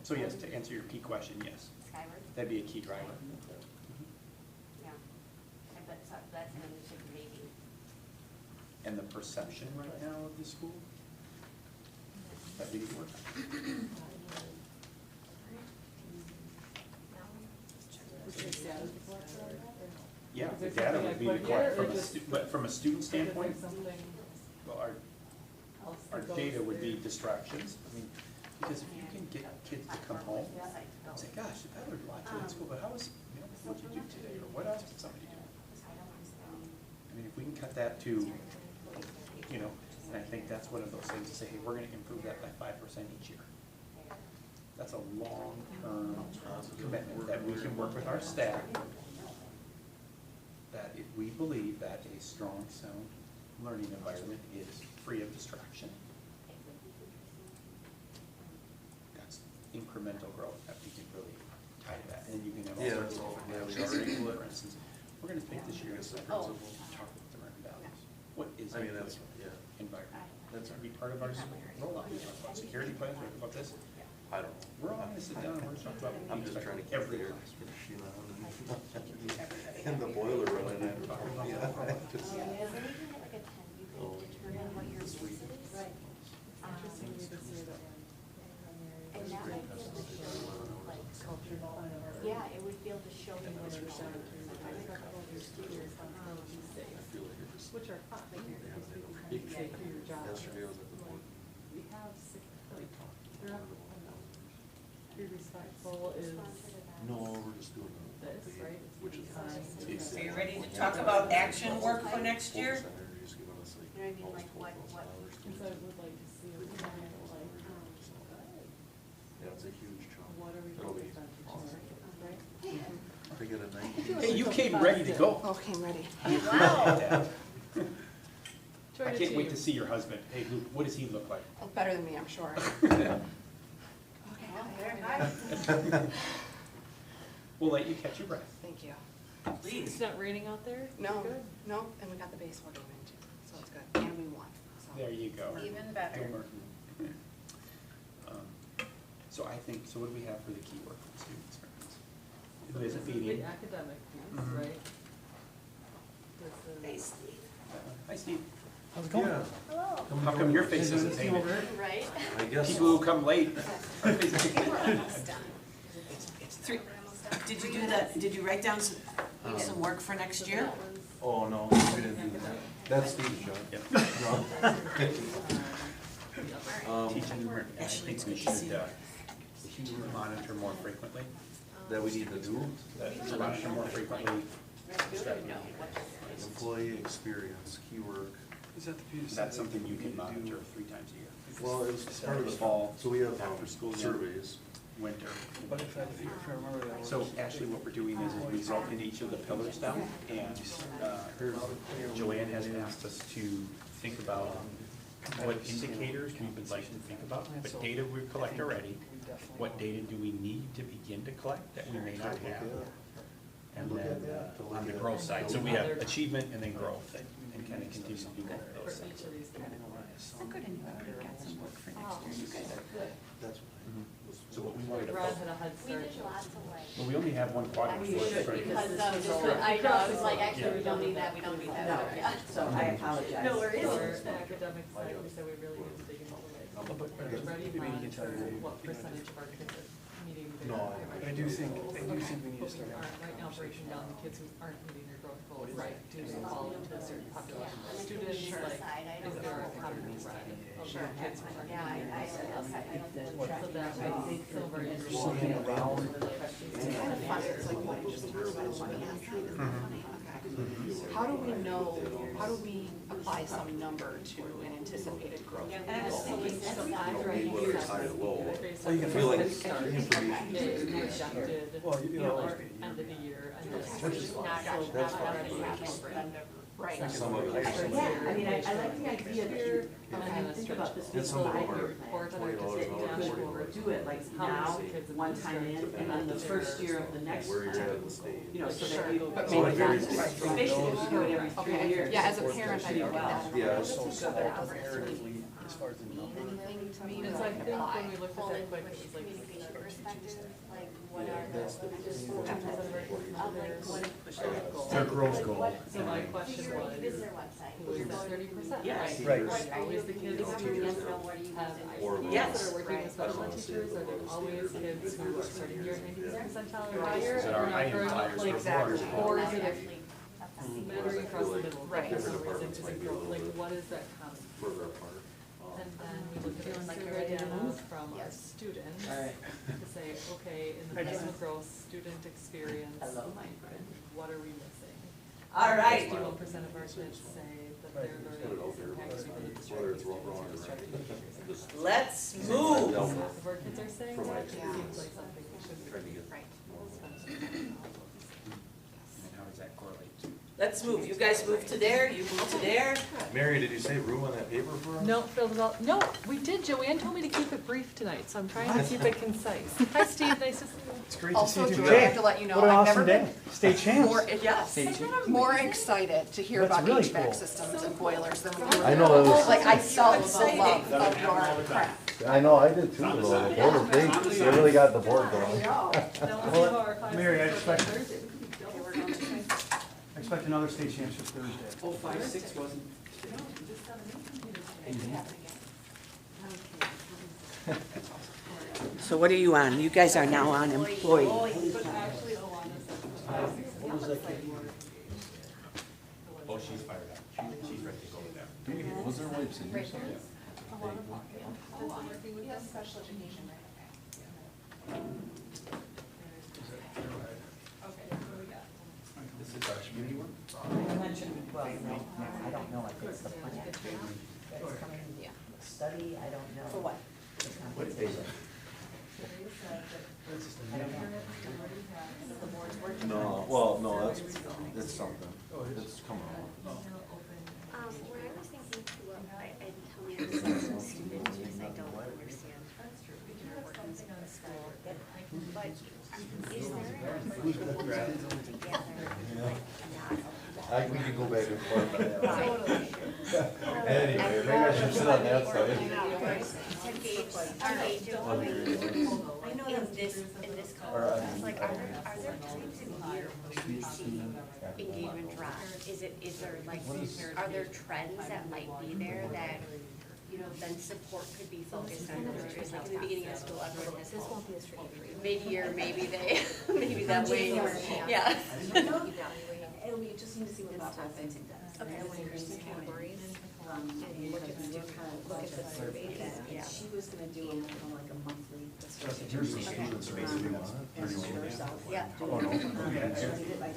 So yes, to answer your key question, yes, Skyward, that'd be a key driver. yeah. But so that's an initiative maybe. And the perception right now of the school, that we need to work on. data to collect on that, or no? Yeah, Is the there data something would be I to put collect here, from or a just- stu, but from a student Is there standpoint, something well, else our that goes data would be there? distractions. I mean, because if you can get kids to come home and say, gosh, I learned a lot today in school, but how was, you know, what did you do today, or what else did somebody do? I mean, if we can cut that to, you know, and I think that's one of those things to say, hey, we're gonna improve that by 5% each year. That's a long-term commitment that we can work with our staff, that if we believe that a strong, sound learning environment is free of distraction, that's incremental growth that we can really tie to that. And then you can have all Yeah, sorts of yeah, we different already actions. do it. For instance, we're gonna think this year, Oh. talk about the Merton values. What is I mean, a that's, good yeah, environment? That's gonna be part of our rollout. We talk about security plans, we talk about this. I don't know. We're all gonna sit down and we're gonna talk about what I'm we just expect trying to of keep every the air class. conditioning on and the boiler running. Yeah, I just- Is there anything that like a 10 you could determine what your use is? Right. Interesting to see that one. And that might be able to show you, like, Culture design of our. yeah, it would be able to show you And what when you're they're showing. showing you, I talk about your students on how to be safe, I feel like it just, which are fun, because people can be safe for your job. yesterday I was at the board. We have sick, like, you're not, be respectful is No, we're just doing this, right? It's which is. being kind. So you ready to talk about action work for next year? Focus Energy's giving us like You know what I mean, like almost what- $12,000 And so I would like to see a plan, like, Yeah, it's a huge chunk. what are we It'll be focused on awesome. teaching, right? They get a 19. Hey, you came ready to go. Okay, I'm ready. Wow. Try I to can't wait to achieve. see your husband. Hey, Luke, what does he look like? Better than me, I'm sure. We'll let you catch your breath. Thank you. Please. It's not raining out there? No, Good. no, and we got the baseball game in too, so it's good, and we won, so. There you go. Even Go better. Merton. So I think, so what do we have for the key work for the students? It is a This meeting. the academic piece, Mhm. right? This is. Hi, Steve. How's it going? Yeah, How come your face isn't painted? Right? I guess. People who come late. our faces are painted. We're almost done. It's three, We're almost done. did you do that, did you write down some work for next So year? that one's Oh, no, we didn't do that. That's Steve's job. Yep. No. the other. Teaching Merton. I Ashley, it's think we good to see should you. monitor more frequently. That we need to do, To monitor more frequently. employee experience, key work. That's something you can monitor 3 times a year. Well, it was part of the Fall, so we have after school, surveys. winter. So actually what we're doing is we result in each of the pillars down, and Joanne has asked us to think about what indicators we would like to think about, what data we collect already, what data do we need to begin to collect that we may not have, and then on the growth side, so we have achievement and then growth, and kind of continue to do both of For those things. each of these categories. That's So what we wanted to Rod focus, had a head We start. did lots of like. well, we only have one quadrant for it, right? Because I know, I was like, actually, we don't need that, we don't need that, yeah. So I apologize. No worries. For the academic side, we said we really need to dig into like, ready monitor, what percentage of our kids are meeting their. No, I do think we need to start. But we aren't right now breaking down the kids who aren't meeting their growth goals, right, due to fall into a certain population of students, like, is there a poverty side of the kids who aren't Yeah, meeting I their don't goals? know. So that way, some of our users. Something around. It's kind of fun, it's like, what just talks about money outside, isn't that funny? Okay. How do we know, how do we apply some number to an anticipated growth? And I was thinking, So That's I'm not right right. here. High or low. Based Well, you on can feel like the start, the information is is there. projected, Well, you know, like, end of the year, and then. Which is not, So that's that already not is right. Some of it. Yeah, I mean, I like the idea that you, And when then you a think about this stretch. being some of a them are five-year Report on plan, our $20 that an you hour, could $40. do it like How now, many kids in one the time in, district and then the first year of the next Where you're at time. in the state. You know, so Sure. that you, But maybe maybe not, not especially if you do it every 3 Okay, years. yeah, as a parent, I do that. Yeah. So But set that up doesn't comparatively as far as the number. anything to me And to so I like think when apply. we looked at Well, that then, quick, it was like. communication perspective, like what Yeah, are the, that's the- I'm just. Of their goal. Their growth goal. So my question Figure, was, you visit their website. who is that 30%? Yes. Right. What are you, Always the kids yes or no, who what are you have using? Or ICPs Yes. that are working with special Right. teachers, are there always kids who are starting your 90th percentile or higher? Is it And our we're not high throwing flyers up, like, for boards? or is it Actually, smattering across the middle? Right. For some reason, Departments is might it be a grow- little like, bit what is that common? further apart. And then we look at our Feeling like you're survey ready to data move? from our Yes. students All right. to say, okay, in the Hi, Jen. personal growth, student experience, Hello, my friend. what are we missing? All right. 61% of our kids say that their Put it learning out is there, impacted because of whether it's distracting wrong or distracting right. behaviors. Just Let's I've move. dealt with If our kids are saying From my that, it experience. seems like something we should trying to get. Right. spend some time on. And how does that correlate to? Let's move. You guys move to there, you move to there. Mary, did you say room on that paper for us? No, filled it all, no, we did, Joanne told me to keep it brief tonight, so I'm trying to keep it concise. Hi Steve, nice to see you. It's great Also, to see you. Joy, I have to let you know, What an I've awesome never day. State champs. more, yes, more excited to hear That's about really HVAC cool. systems and boilers than we were. I know, that was- Like, I felt the Exciting. love of your craft. I know, I did too, though. The board, they really got the board going. Mary, I expect, Thursday. Okay, we're going to- I expect another state championship Thursday. Oh, 5-6 wasn't. It could happen again. So what are you on? You guys are now on employee. But actually, Alana said 5, 6. Oh, she's fired up. She's ready to go with that. Was there wipes in here somewhere? Working with them. special education, right? Okay, what do we got? This is our community one? I mentioned, well, no, I don't know if it's the plan that's coming, Yeah. study, I don't know. For what? What is it? No, well, no, that's something. It's coming along. What I was thinking too, I tell me I'm such a student, because I don't understand your workings in the school, but is there an opportunity together, We can go back and forth. Right. Anyway, maybe I should sit on that side. to gauge in this context, like, are there times of year where you see engagement drop? Is there like, are there trends that might be there that, you know, then support could be focused on those areas? Like in the beginning of school, everyone has mid-year, maybe they, maybe that way, yeah. It'll be interesting to see what Bob Hopkins does. Okay. Categories. And look at the survey that, Yeah. she was gonna do like a monthly. Here's the students, basically. Yeah. Oh, no. Okay. I mean, I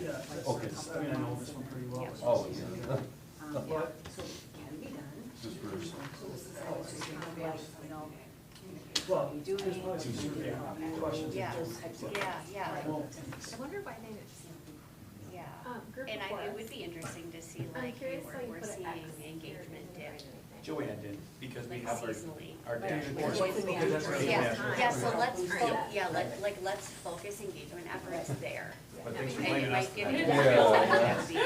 know this one pretty well. Oh, yeah. So it can be done. Just for- So this is how it's just gonna be, you know, Well, you do there's it. lots of survey questions. Yeah, Those types of- yeah. Well, I wonder why they, Yeah, group and it reports. would be interesting to see I'm like, hey, curious how you we're put an seeing X engagement dip, Joanne did, because we like have seasonally. our dashboard. Okay, that's right. Yeah, so let's focus engagement efforts there. But thanks for And blaming it us. might give you Yeah. that real activity.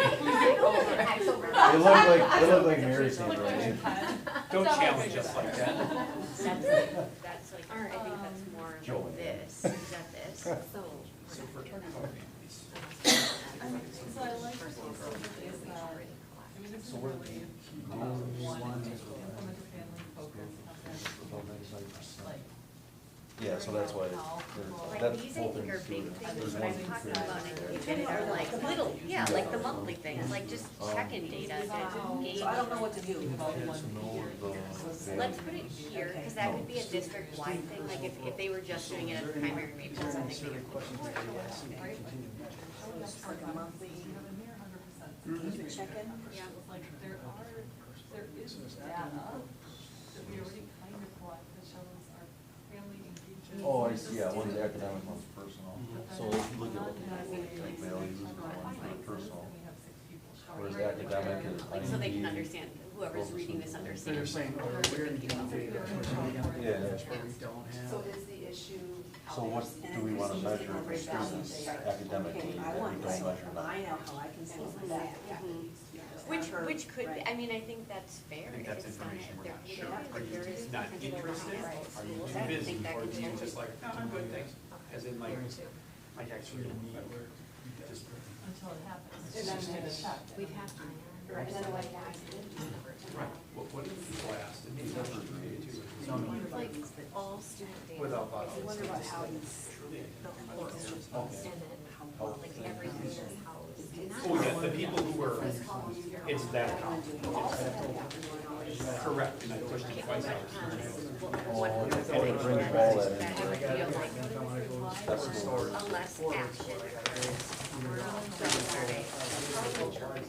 They look like Mary's handwriting. Don't challenge us like that. That's like, I think that's more Joanne. like this, is that this? so. So if we're talking about families. So I like what you said is that, I mean, this is So what really, one one, is- implement a family focus, like, Yeah, so that's why, Like that's these I whole think thing are big too. things, There's but one I'm thing talking for- about engagement are like little, yeah, like the monthly things, like just check-in data to gauge. So I don't know what to do. Let's put it here, because that could be a district-wide thing, like if they were just doing it as primary, maybe that's something they would. It's like a monthly. check-in. Yeah. Like, there is data that we already kind of collect that shows our family engagement. Oh, I see, yeah, one's academic, one's personal. So if you look at what like values, one's like personal, whereas academic is Like, so they can IEP. understand, whoever's reading this So you're understands. saying, oh, we're in data, Yeah. that's where we don't So have. is the issue? So what do we wanna measure for students academically Okay, that I we want don't this, measure now? I know how I can see that. Which could, I mean, I think that's fair. I think that's If it's not- information we're there- not yeah, sure. Are if there you is not principal interested? around Are you schools, too I busy? think that Or could do you change. just like do good things? As in like, I actually don't, but just Until it happens. And then they check. We'd have to. Right, and then like, Right, what do people ask? And these are creative too. Like all student data. Without I wonder about how you. The course, and then how, like everything is housed. Oh, yeah, the people who were, it's that account. Correct, and I pushed it twice out. Oh, they bring all that in. Unless action occurs from survey,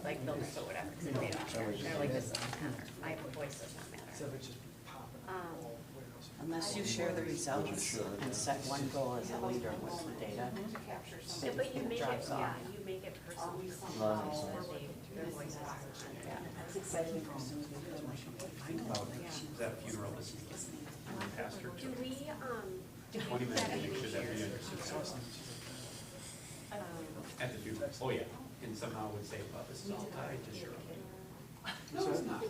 like those or whatever, because they don't care. They're like, this doesn't matter, my voice does not matter. So it's just popping. Unless you share the results and set one goal as a leader with the data. Yeah, but you make it, drops off. yeah, you make it personal. Their voices. That's exciting for students. Think about that funeral this weekend. Pastor Do took we, 20 minutes to make sure that we understood. At the funeral, oh yeah, and somehow would say, well, this is all tied to Cheryl. No, it's not.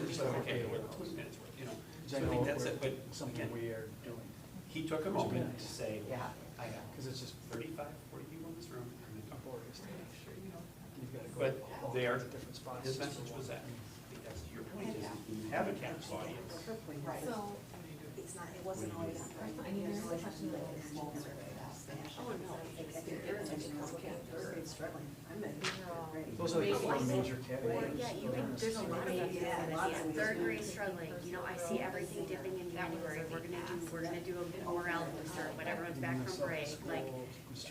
Just like, okay, we're 20 minutes, you know, so I think that's it, but Something again, we are doing, he took a moment to say, Yeah. I have because it's just 35, 40 people in this room, and they talk. laborious. You've got to go But all they are, different spots. his message was that, because to your point is, when you have a captive audience, Right. So, It's not, it wasn't always. I mean, there's a question like a small survey. Oh, no, I think their intention was, okay, third grade struggling, I'm in. Those are like the four major categories. Yeah, you can, there's a lot of ways to Yeah, lots of ways. third grade struggling, you know, I see everything dipping in January, we're gonna do a morale booster when everyone's back from break, like,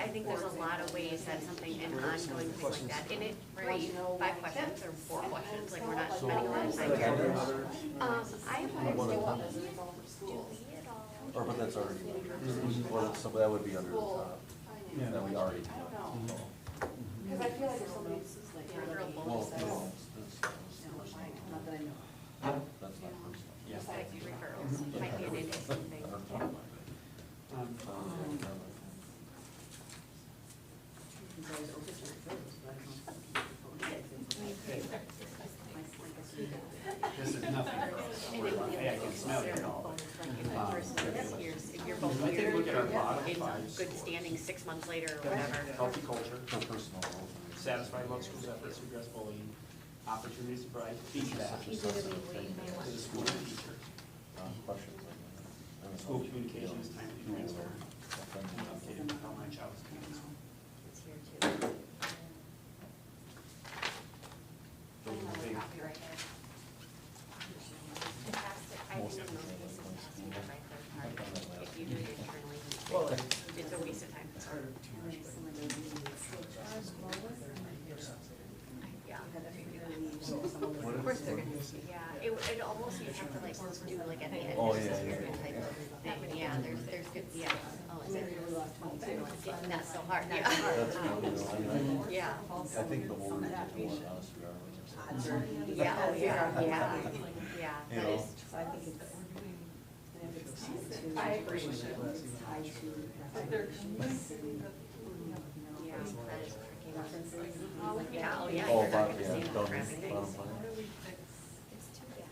I think there's a lot of ways that something, an ongoing thing like that, and it, great, 5 questions or 4 questions, like, we're not spending a lot of time here. I would, do we at all? Or, but that's already, well, so that would be under the top, that we already have. because I feel like if somebody's like. Real Well, bonus. no, Not that I know. that's not personal. yeah. Like referrals, might be an interesting thing. This is nothing. Hey, I can smell it all. If you're both I think here look at our bottom in 5 good scores. standing 6 months later or whatever. Healthy culture, For personal goals. satisfied love schools efforts to address bullying, opportunities to provide feedback to the school and teachers. Questions like that. And School it's- communication is timely, transparent, and updated how my child is doing. It's here too. Those are the big, Fantastic. I think in most cases it has to be done by third party. If you do it internally, Well, it's a waste of time. it's harder to. Yeah. So, Of course they're gonna, yeah, it almost, you have to like do like at the end. Oh, just yeah, a yeah. certain type of thing. Yeah, there's good, yeah. Oh, is it? Not so hard, yeah. That's good, you know, I mean, Yeah. I think the more we get to one honest we are with ourselves. Yeah, oh, yeah, yeah, yeah, You that know. is, So I think it's, and if it's tied to. I agree. It's tied to. But they're yeah, that is tricky. References. Yeah, oh, yeah. Oh, you're not but, gonna yeah, see don't, them grabbing bottom things. line. It's too bad.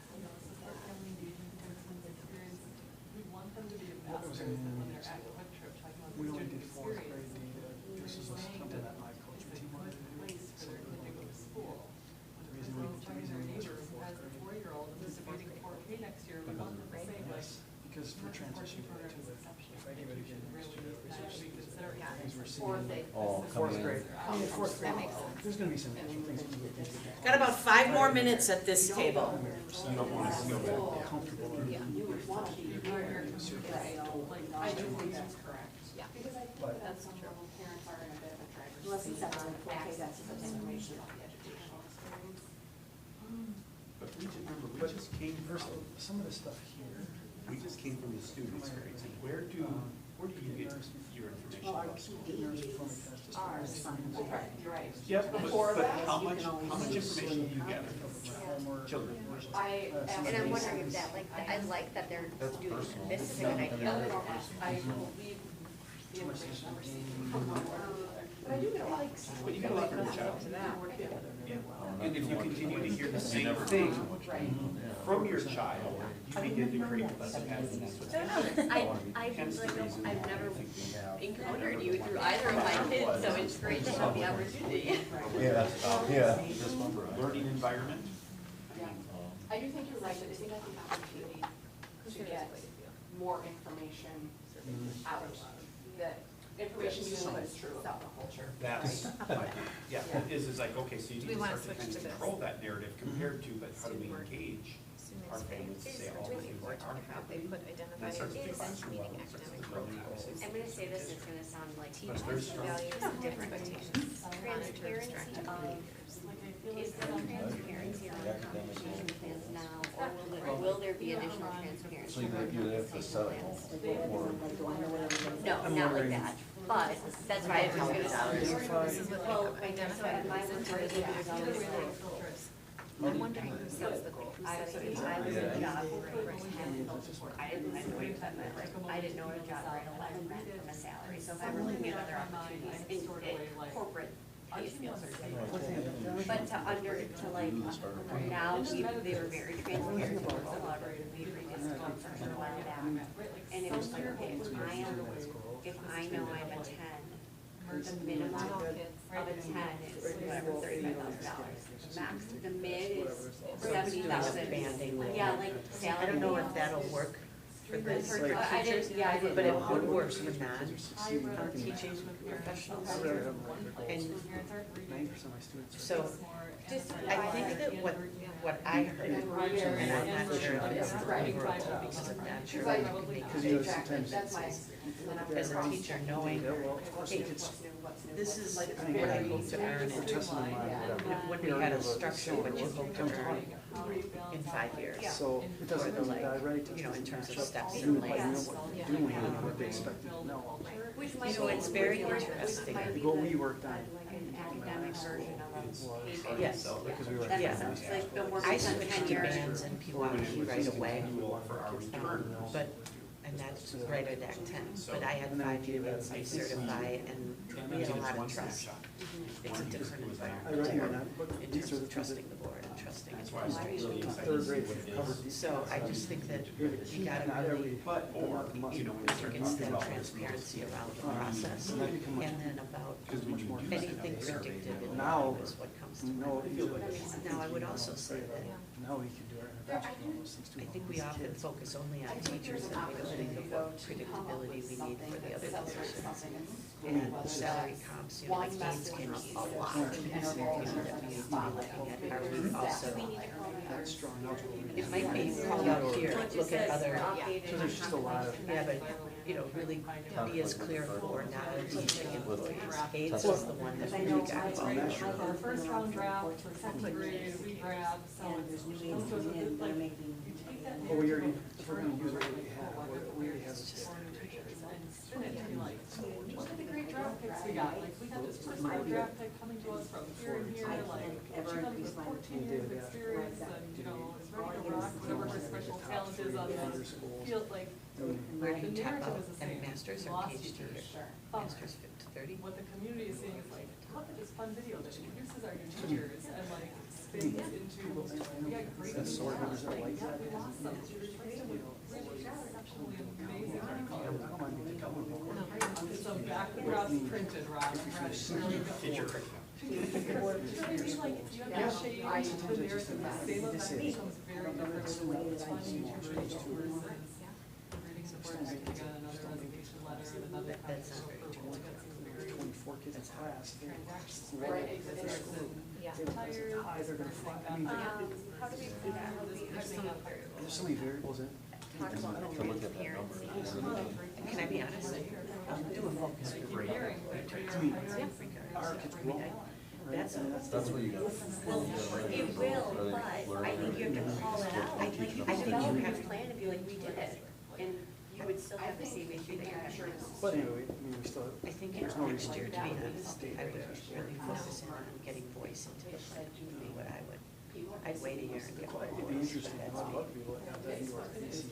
We want them to be ambassadors and when they're at Quick Trip, talking about We the only student did fourth grade experience. data, this is something that my coach team wanted to do. Place for So their kid to go to school. The reason So we, I was the talking to reason their we was neighbor for who fourth has a grade. 4-year-old who's debating 4K next year, but not the same, like. Yes, because for transition to it, if I give it again next year, That should be considered. because we're Or seeing. they. Oh, Fourth coming in. grade. Fourth grade. There's gonna be some things we would need to get. Got about 5 more minutes at this table. you don't want to feel bad. Comfortable. You would want to be here. Like, I do think that's correct. Yeah. Because I think that some level parents are in a bit of a driver's seat. Unless it's of something like 4K, that's access to something. information about the educational experience. But we just, remember, we But just came first, from, some of the stuff here. we just came from the student experience, and where do you get your information Well, our about school? key Nurse DVDs performing test is are fine. assigned. Okay, you're right. Yep, Before but that, how you much can always information do you gather from Homework. children? I asked. And I'm Lisa- wondering if that, like, I like that they're That's doing personal. this, is a good idea. I believe the information I'm receiving from them. But I do get a lot. But you get a lot from your child. Work together. And if you continue to hear the same thing Right. from your child, You begin to create less capacity. That's what's happening. I've Hence the reason I've why never I think we have- encountered you through either of my kids, so it's great to have the opportunity. Learning environment. I do think you're right, that I think that's the opportunity to get more information out. That information you know is true about the culture. That's, yeah, it is like, okay, so you need to start to kind of control that narrative compared to, but how do we engage our families to say all the things that are happening? That starts to be functional. I'm gonna say this, it's gonna sound like That's very strong. different. Transparency of, is there transparency around compensation plans now, or will there be additional transparency? So you have to set it for. No, not like that, but that's why I was gonna. Well, identify my one part is that there's always like. I'm wondering who sets the goal. I was in a job for 10 I didn't know what that meant, like, I didn't know what a job right 11 meant from a salary, so if I were looking at other opportunities in corporate pay scales are different. But to like, now they were very transparent, we redid this conference a while back. And it was like, okay, if I know I'm a 10, the minimum of a 10 is whatever, $35,000. Max, the mid is 70,000. Yeah, like salary. I don't know if that'll work for this, I didn't, yeah, I didn't. but it would work for non-teaching professionals. And 90% of my students. so, I think that what I heard, and I'm not sure if it's the overall, because I'm not sure if you can make Because you know, big sometimes choices. As a teacher, knowing, hey, this is what I hope to earn in when we had a structure, what you hope to earn in 5 years. So it Or doesn't the like, right to you know, in terms of match up steps to and what you know lanes. what you're doing and what they expect you to know. Which You might know, be, it's very which interesting. might be What the- we worked on. like an academic version of a. Yes. Because we were. That's Yeah. like been working I for switched 10 to years. bands and Pewaukee right away, For our return. but, and that's right at Act 10. But I had 5 units, I certify, and we had a lot of trust. It's a different environment in terms of trusting the board and trusting That's why I was really administration. excited Third to see grade, what we've it covered is. these. So I just think that you gotta Not really, every, but Or, the month. you know, when we start it's talking that about transparency around the process, and then about Because when you do anything predictive in Now, life is what comes to No, mind. Now, I would also say that now we can do our intervention on those things too. I think we often focus only on teachers and we don't think of what predictability we need for the other positions. And salary comps, you know, like gains came up a lot. You know, that we need to be looking at, are we also, That strong eligibility. it might be called out here, look at other, So there's just a lot of. yeah, but, you know, really be as clear for non-teaching employees. AIDS is the one that really got involved. Our first round draft for second grade, we grabbed, so it's, like, you take that. Well, we already, if we're gonna use what we have, we already have. And spin it and be like, look at the great draft picks we got, like, we got this first round draft pick coming to us from here and here, like, she comes with 14 years of experience and, you know, is ready to rock, whatever her special talent is on the field, like, Where do the you top narrative out, is the and same. masters We or lost PhD teachers. here? Bummer. Masters 30? What the community is seeing is like, look at this fun video that introduces our new teachers and like spins into, we got great That's sort of teachers, is that like, like yeah, that? we lost some, we replaced them with really exceptionally amazing curriculum. It's some back the drops printed, Rob, right? Teacher curriculum. It's like, if you have to change the narrative, the same event becomes very different when it's fun YouTubers versus reading the board, I got another resignation letter and another That's not very approval, like that's very 24 kids in class. transactional, right? It starts in tires, High, they're gonna fly. I mean, How do we do that? How do we there's so many variables in. talk about the transparency? Can I be honest? Do a focus group. Our kids grow. That's That's what you got. Well, it will, but I think you have to call it out. I think you have to plan to be like, we did it. And you would still have the same issue that you're having. But anyway, I mean, we still. I think there's no next reason year, to to be do honest, state I would registration. really focus in on getting voice into the plan, would be what I would. I'd wait a year and get more It'd be voice, interesting, but I'd that's me. love to be able to have that be our. It is,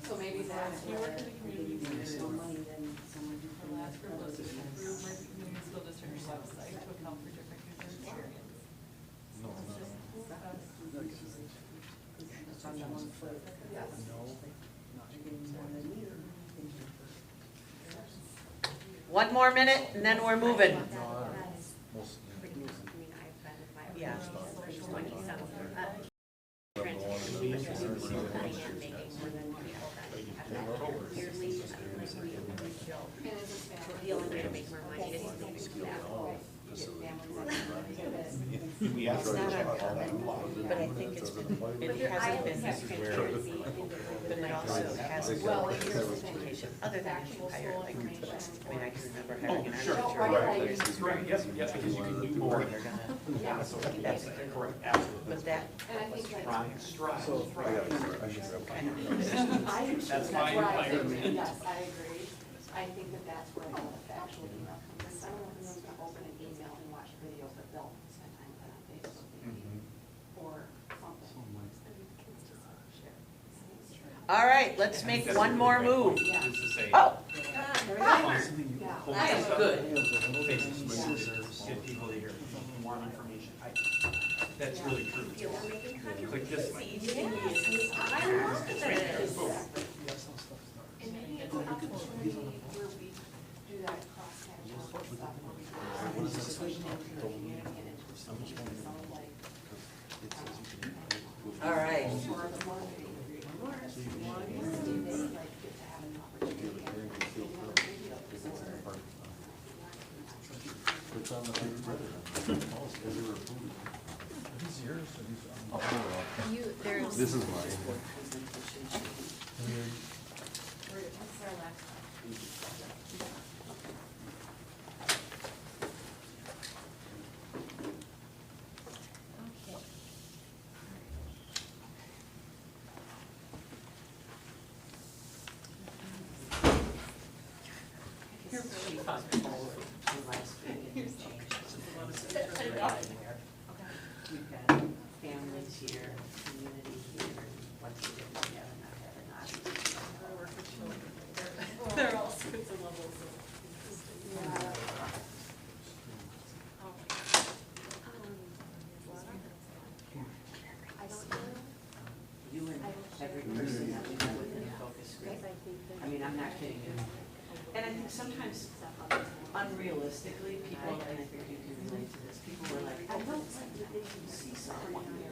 so maybe that's, you work in the community. Our last group was to improve my community school district's website to account for different user experience. No, It's just, One more minute and then we're moving. I mean, I've been with my. Yeah. 27. Transition, I am making more than, yearly, the only way to make more money is to make that whole. We asked It's not her uncommon, but I think it's been, it hasn't been, but it also hasn't been like education, other than if you hire like, I mean, I can remember hiring an Sure, teacher sure, right. years ago. Right, yes, yes, because you can do more. They're gonna, That's correct, absolutely. but that, And I think like. Strive. That's fine. Yes, I agree. I think that that's where all the factual email comes in. I don't know if anyone's gonna open an email and watch videos, but they'll spend time with it on Facebook maybe, or something. all right, let's make one more move. Yeah. Just to say. Oh, Yeah. I am good. Get people to hear, want information. That's really true. Click this way. And maybe it's an opportunity where we do that cross-sectional stuff, where we can push into the community and into some of like. All right. For the more they like get to have an opportunity. It's on the big brother. These yours or these? This is mine. We've got families here, community here, once we get together, not having audience. They're all sorts of levels of I don't know. You and every person that we met with in the focus group. I mean, I'm not kidding you. And I think sometimes unrealistically, people, and I think you can relate to this, people were like, I don't like that they can see someone here.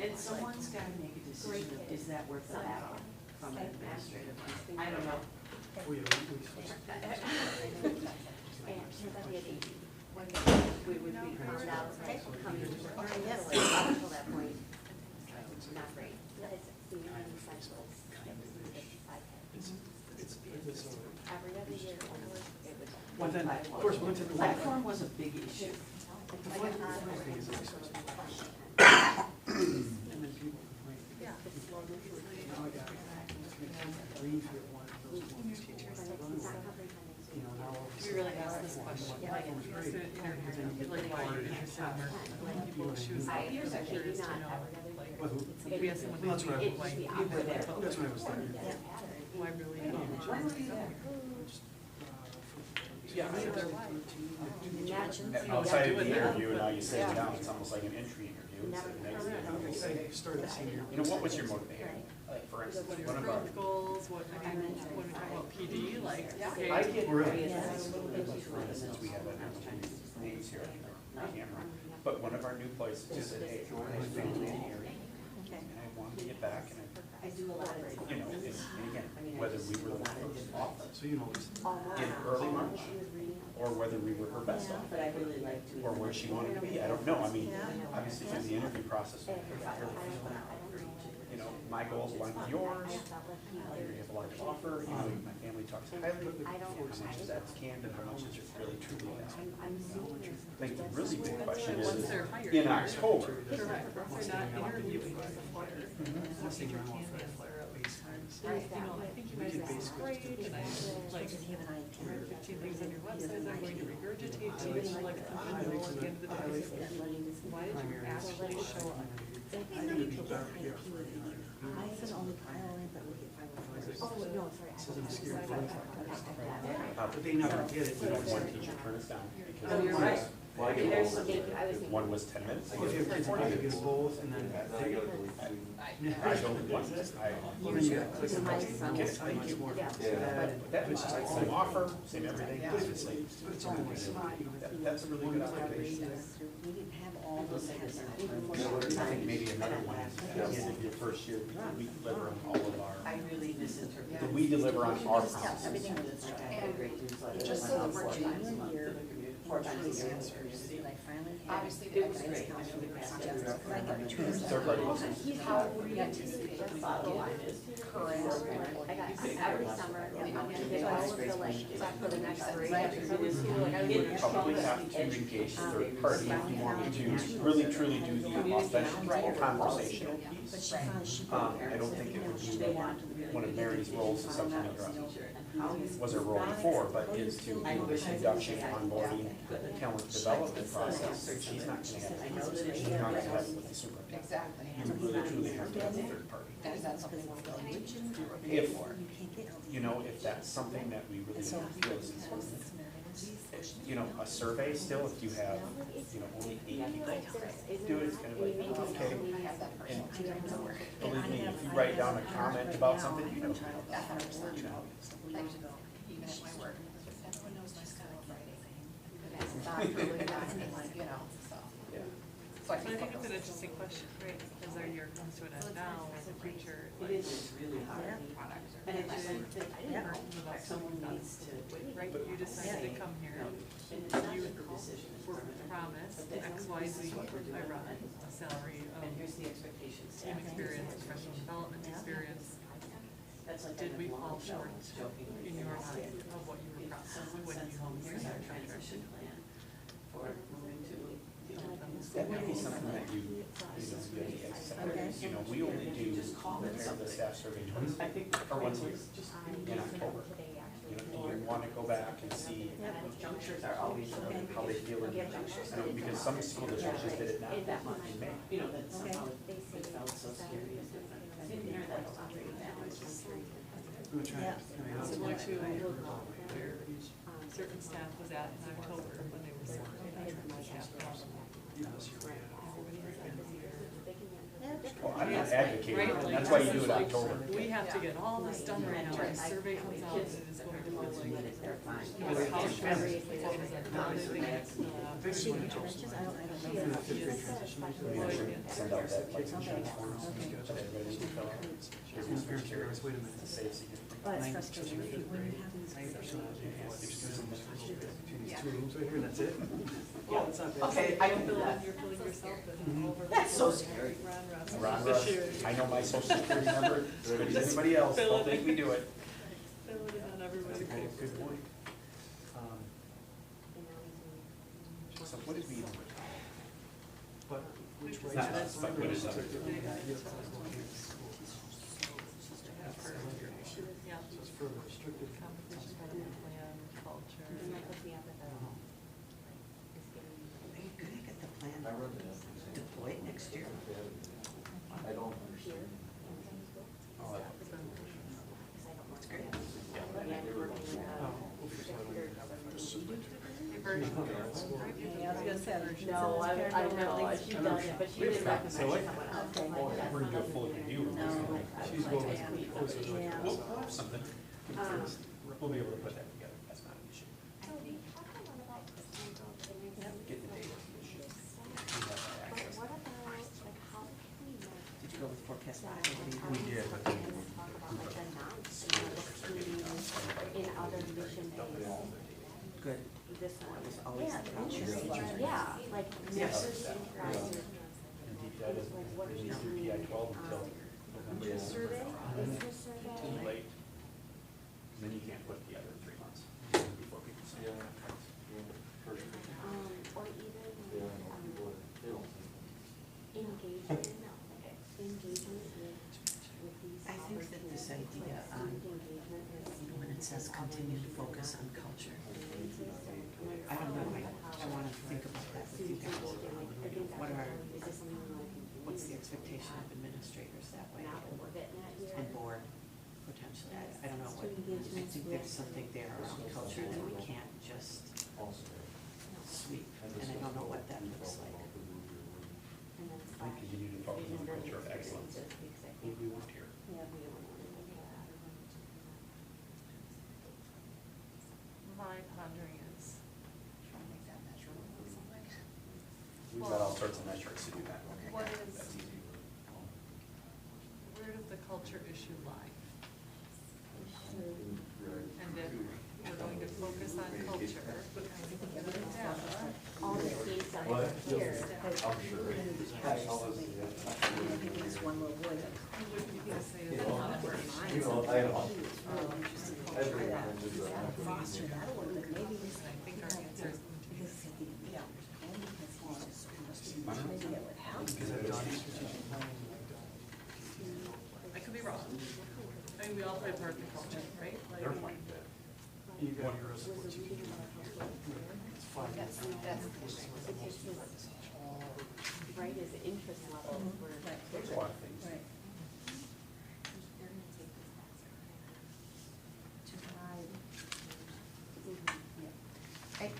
And someone's gotta make a decision of, is that worth the battle from an administrative? I don't know. And We would be. found out, right, coming up until that point, not great. The union cycles, every other year, it was. Well, then, of course, we went to the. Platform was a big issue. And then people complain. Now I got Greenfield wanted those ones to you know, now all of a We sudden. really asked this question, like, Platform's great. like, why you're interested in Merton, people choose that, because they're curious to know, like, But who? if we have someone Well, that's who, what I was, like, You were there. that's what I was thinking. why really? When were you there? Yeah, I was Outside of the interview, and now you sit down, it's almost like an entry interview. It's the next interview. I started senior. You know, what was your motivator? Like, for instance, What are one your of our, growth goals, what, I mean, when we talk about PD, like, okay. I get Really? for instance, we have a names here on camera, but one of our new places just said, hey, I have a family in the area, and I wanted to get back, and I do a lot of. you know, and again, whether we were the first offer So you know, it's. in early March, or whether we were her best offer, But I really like to. or where she wanted to be, I don't know, I mean, obviously through the interview process, we were fairly personal. You know, my goals align with yours, you have a lot to offer, you know, my family talks highly, as much as that's candid, how much is it really truly that? I think the really big question Once is, they're hired. in October, Correct, once they're not interviewing as a flyer. Unless they run off that flyer at least. You know, I think you guys are great, and I, like, you have 15 things on your website that I'm going to regurgitate to you, and like, I know at the end of the day, why did you actually show up? But they never get it. we don't want teacher turn us down, Oh, because you're right. Well, I get There's, both. I was thinking. One was 10 minutes. If you have kids, you have to get both, and then. Then I gotta delete two. I don't want this, Because my son Get is it, trying thank to, you. yeah. Yeah. That was just like same offer, same everything, But it's like, it's only smart. that's a really good observation. We didn't have all those heads I think maybe another one is, at the end of your first year, we deliver on all of our, I really misinterpreted. did we deliver on our Just tell promises? everything I had a great newsletter. Just so that we're Four times a genuine month. here, Four times a year. That I finally had. obviously the It was experience. great. I really passed it Because up. I got two. Third party. How we anticipate The bottom line is. current, I got every summer, I'm gonna get all of the like, stuff for the next grade. You probably have to engage the third party if you want to really truly do the authentic conversational But piece. she found she. I don't think it would be one of Mary's roles as something that was her role before, but is to do the induction, onboarding, talent development process. She's not gonna have, she's not gonna have with the superintendent. Exactly. You really truly have to have a third party. That's something we're willing to do. If, you know, if that's something that we really feel is important. You know, a survey still, if you have, you know, only 8 people do it, it's gonna be like, okay. And believe me, if you write down a comment about something, you know, you know. Even at my work, everyone knows my school on Friday. That's not really not, you know, so. Yeah. So I So I think think it's an interesting question, right, as our year comes to an end now, in the future, It like, is really hard. product. And it's just, Yeah. someone needs to. Right, you decided to come here, And it's not you that the decision is were permanent. promised X, Y, Z, I run a salary And here's of the expectations. team experience, professional development experience. That's like Did we kind of fall long short joking. in your mind of what you were If promised someone when sends you home, here's signed our your contract? transition plan for moving to, you know, That might be something that you know, we only do prepare the staff survey twice, I think. or once a year, in October. You know, do you want to go back and see Junctures are always, how they feel in, you know, because some school districts just did it not that much in May. you know, that somehow it felt so scary. I didn't hear that a lot right now. It's just. We're trying, Similar to where certain staff was at in October when they were certain staff. Well, I'm not advocating, Right, it, like, that's why you do it in like, October. we have to get all this done right now, the survey comes out, it is going to look like, it was how stressful, what was it, how they think it's We should send out that life insurance forms that everybody needs to fill out. Business Parents are curious, wait a minute. to save significant. Well, it's 90% frustrating of fifth when you grade, have these. 90% of the students between these two rooms right here, that's it? Yeah. That's not bad. Okay, I can do that. You're filling yourself in Mhm. over. That's so scary. Ron Russ, I know my social security number as good as anybody else, don't think we do it. Fill it in on everybody. Good point. So what did we? But which way? Not us, but what is So other? Yeah. it's further restricted. Competition betterment plan, culture. And that puts me up at the. Are you gonna get the plan I read that. deployed next year? I don't understand. That's great. Yeah, I was gonna say. No, I know, she's done it, but she didn't recommend someone else. We're gonna do a full review. She's going with. Yeah. We'll have something. We'll be able to put that together, that's not an issue. Get the data. We have that access. Did you go with forecast five? We did, but then In other mission days. Good. This one. That was always a problem. Yeah, like. Yes. And DPI doesn't release DPI 12 until November. Survey, is the survey. Too late. And then you can't put the other 3 months before people sign Yeah. contracts. Or even, Yeah, I know people, they don't think. engagement with these. I think that this idea, when it says continue to focus on culture, I don't know, I wanna think about that with you guys. What's the expectation of administrators that way? And board, potentially, I don't know what, I think there's something there around culture that we can't just sweep, and I don't know what that looks like. And then I think continue to focus on culture of excellence. We want here. My pondering is, trying to make that measurable or something. We've got all sorts of metrics to do that. what is, That's easy. where does the culture issue lie? And if we're going to focus on culture, data, All the teams that What? are here. Maybe just one little boy. what would you say is You the know, number? you know, I know. Try that. Foster that a little bit, maybe. And I think our answer is going to be Because at the, yeah, only because he's just, maybe that would help. I could be wrong. I mean, we all play a part in culture, right? Like, They're fine. You got your reciprocity. It's fine. That's, it takes his, right, his interest level for. There's a lot of things. Right. They're gonna take this back. To drive.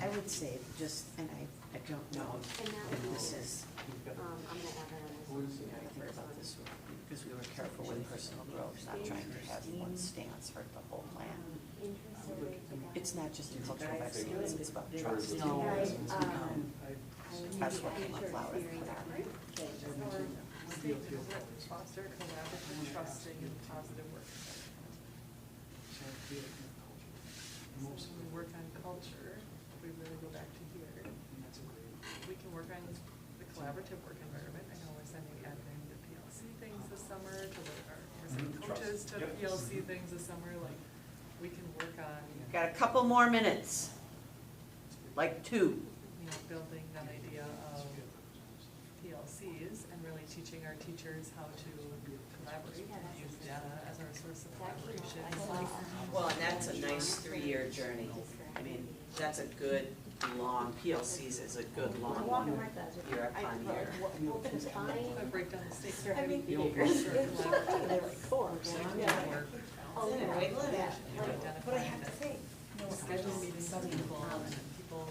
I would say just, and I don't know, And that if would this be, is, I'm gonna add that on this. you know, I think about this, because we were careful with personal growth, not trying to have one stance hurt the whole plan. Interest survey for that. It's not just a culture of excellence, it's about trust. Guys, That's what came up loud at the collaborative. or statements that foster collaborative, trusting, and positive work environment. So when we work on culture, if we really go back to here, we can work on the collaborative work environment. I know we're sending admin to PLC things this summer, we're sending coaches to Yep. PLC things this summer, like, we can work on, Got a couple more minutes, like 2. you know, building that idea of PLCs and really teaching our teachers how to collaborate and use data as our source of collaboration. Well, and that's a nice 3-year journey. I mean, that's a good, long, PLCs is a good, long one, year upon year. Open fine. I break down the stakes for I having mean, people it's for collaborative they're like 4. work. Oh, Isn't it yeah. right, Lynn? Yeah. But I have to say, Schedule meetings with people, and people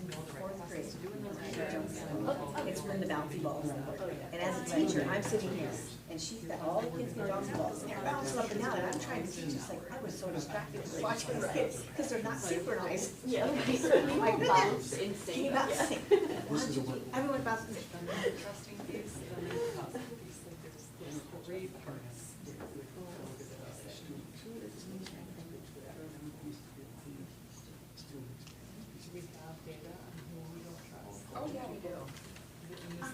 know the right process to do in those meetings. it's been the bouncy balls. And as a teacher, I'm sitting here, and she's got all the kids get bouncy balls, and they're bouncing up and down, and I'm trying to teach, it's like, I was so distracted watching these kids, because they're not synchronized. Yeah. Like bounce in Can you bounce? Everyone bounces. Then there's the trusting piece, and then there's the positive piece, like there's 3 parts. Do we have data on who we don't trust? Oh, yeah, we do.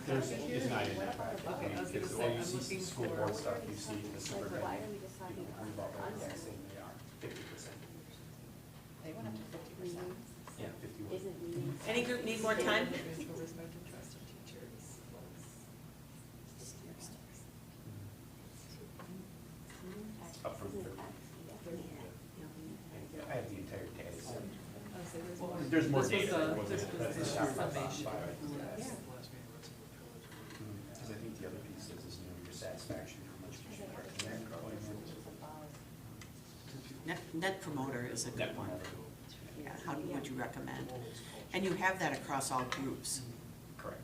There's, it's not in that packet. Okay, I was gonna Because say, all you I'm see looking school for- board stuff, you see the Like, why superintendent. are we deciding I'm about under? saying they are 50%. They went up to 50%. Yeah, 51. Isn't meeting. Any group need more time? Mutual respect and trust of teachers was. Up from 30. I have the entire data set. I would say there's more. There's more this was data. a- than was This in it. was That's the the shop summation. Because I think the other piece is, you know, your satisfaction, how much you should recommend growing. Net promoter is a good Net one. promoter. Yeah, how would you recommend? And you have that across all groups, Correct.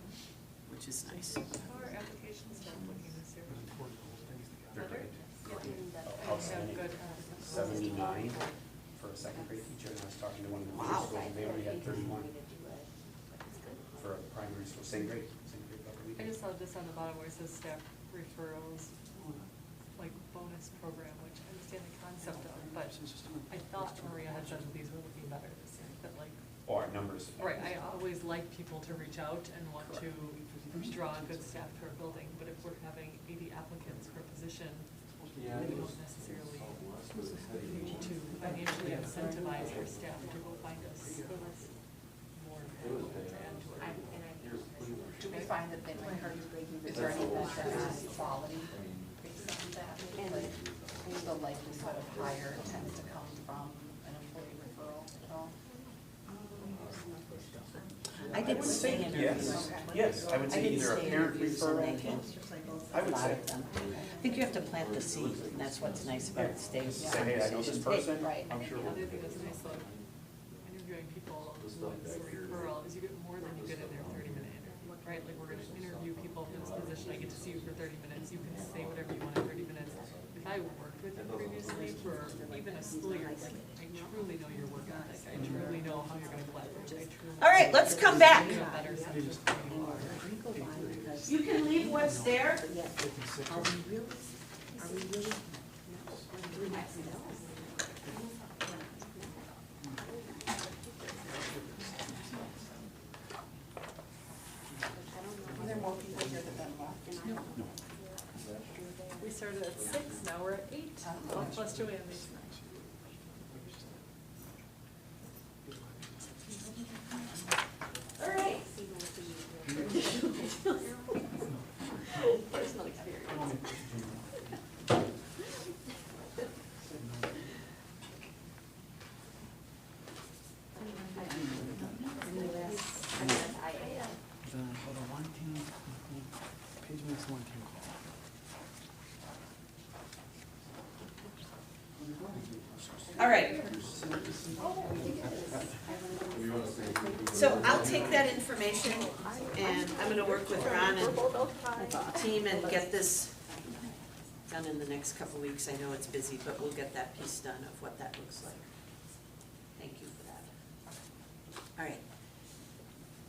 which is nice. How are application staff looking this year? They're Better? great. Yeah. Outstanding. Have good, 79 for a second grade teacher, and I was talking to one of the middle Wow. schools, and they only had 31 for a primary school, same grade level. I just saw this on the bottom where it says staff referrals, like bonus program, which I understand the concept of, but I thought Maria had said that these were looking better this year, that like, Or numbers. right, I always like people to reach out and want to draw good staff to our building, but if we're having 80 applicants per position, we don't necessarily need to financially incentivize our staff to go find us more people to add to our. Do we find that they might, is there any measure on quality based on that? Like, the likelihood of hire tends to come from an employee referral at all? I did say Yes, yes, I would I say did either a say parent interviews and they referral. can, I would a lot say, of them. I think you have to plant the seed, and that's what's nice about today's say, hey, I know this conversation. person, Right. I'm sure The we'll other thing that's nice about interviewing people with a referral is you get more right? Like, we're gonna interview people for this position, I get to see you for 30 minutes, you can say whatever you want in 30 minutes. If I worked with you previously for even a school year, like, I truly know your work ethic, I truly know how you're gonna leverage, I truly. All right, let's come back. know a better sense of who you are. You can leave what's there. Are we really, are we really? Are there more people here that have left? We started at 6, now we're at 8, plus Joanne. All right. Personal experience. The one team, page makes one team call. All right. So I'll take that information and I'm gonna work with Ron and the team and get this done in the next couple weeks. I know it's busy, but we'll get that piece done of what that looks like. Thank you for that. All right.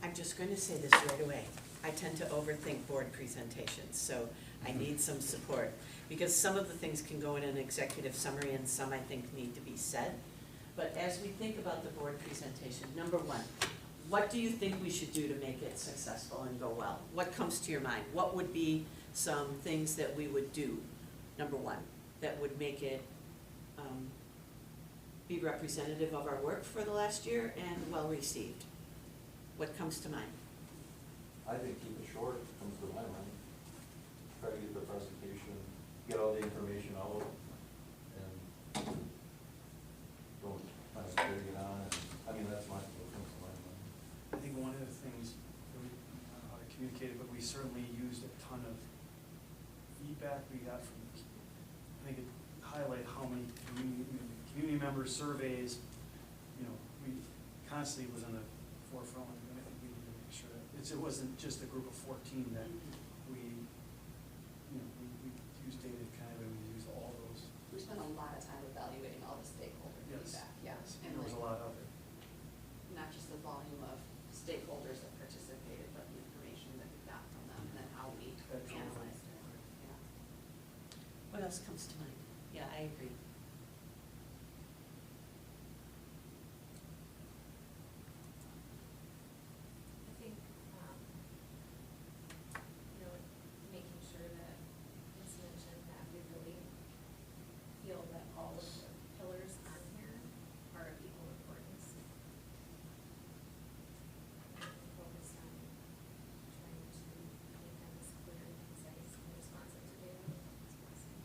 I'm just going to say this right away. I tend to overthink board presentations, so I need some support. Because some of the things can go in an executive summary and some I think need to be said. But as we think about the board presentation, number one, what do you think we should do to make it successful and go well? What comes to your mind? What would be some things that we would do, number one, that would make it be representative of our work for the last year and well received? What comes to mind? I think keep it short, comes to my mind. Try to get the presentation, get all the information out, and don't kind of drag it on, and, I mean, that's what comes to my mind. I think one of the things, I don't know how to communicate it, but we certainly used a ton of feedback we got from, I think it highlighted how many community member surveys, we constantly was on the forefront, and I think we need to make sure that it wasn't just a group of 14 that we used data kind of, and we used all those. We spent a lot of time evaluating all the stakeholder Yes. feedback, Yes, and there was a like, lot of it. not just the volume of stakeholders that participated, but the information that we got from them, and then how we That drove it. analyzed it, yeah. What else comes to mind? Yeah, I agree. I think, making sure that it's mentioned that we really feel that all of the pillars on here are of equal importance. Focused on trying to make them as clear and concise and responsive to data as possible.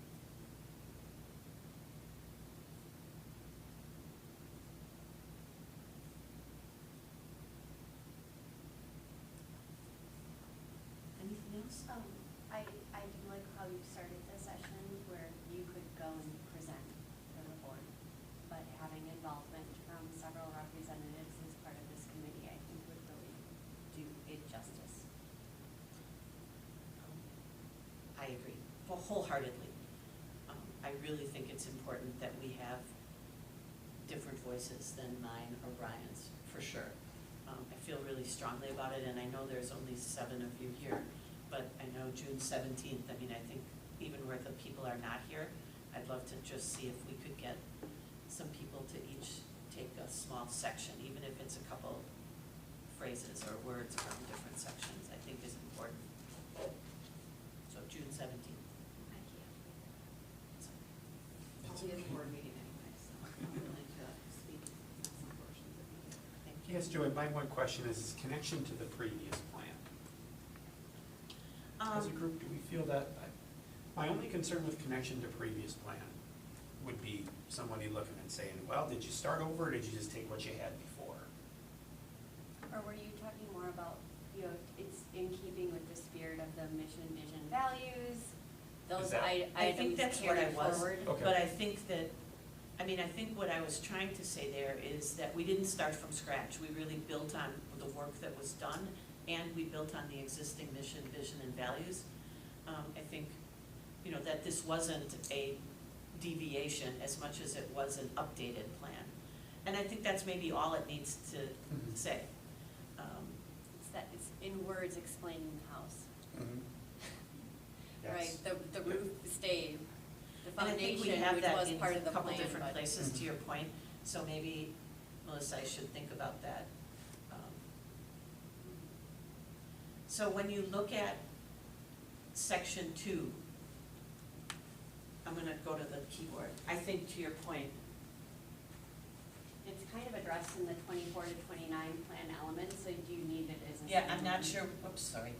Anything else? I do like how you started the session where you could go and present for the board, but having involvement from several representatives as part of this committee, I think would really do it justice. I agree, wholeheartedly. I really think it's important that we have different voices than mine or Brian's, for sure. I feel really strongly about it, and I know there's only 7 of you here, but I know June 17th, I mean, I think even where the people are not here, I'd love to just see if we could get some people to each take a small section, even if it's a couple phrases or words from different sections, I think is important. So June 17th. I can't. I'll be at the board meeting anyway, so I'm willing to speak on some portions of it. Thank you. Yes, Joey, my one question is connection to the previous plan. As a group, do we feel that, my only concern with connection to previous plan would be somebody looking and saying, well, did you start over or did you just take what you had before? Or were you talking more about, it's in keeping with the spirit of the mission, vision, values, those that- I think items that's what I carried was, forward? Okay. but I think that, I think what I was trying to say there is that we didn't start from scratch. We really built on the work that was done and we built on the existing mission, vision, and values, I think, you know, that this wasn't a deviation as much as it was an updated plan. And I think that's maybe all it needs to say. It's that, it's in words explaining the house, Yes. right? The roof stayed, the And I think we foundation, have which that was in part of a the couple plan, different but. places, to your point, so maybe, Melissa, I should think about that. So when you look at section 2, I'm gonna go to the keyboard. I think to your point, It's kind of addressed in the 24 to 29 plan elements, so do you need it as a? yeah, I'm not standalone? sure, whoops, sorry.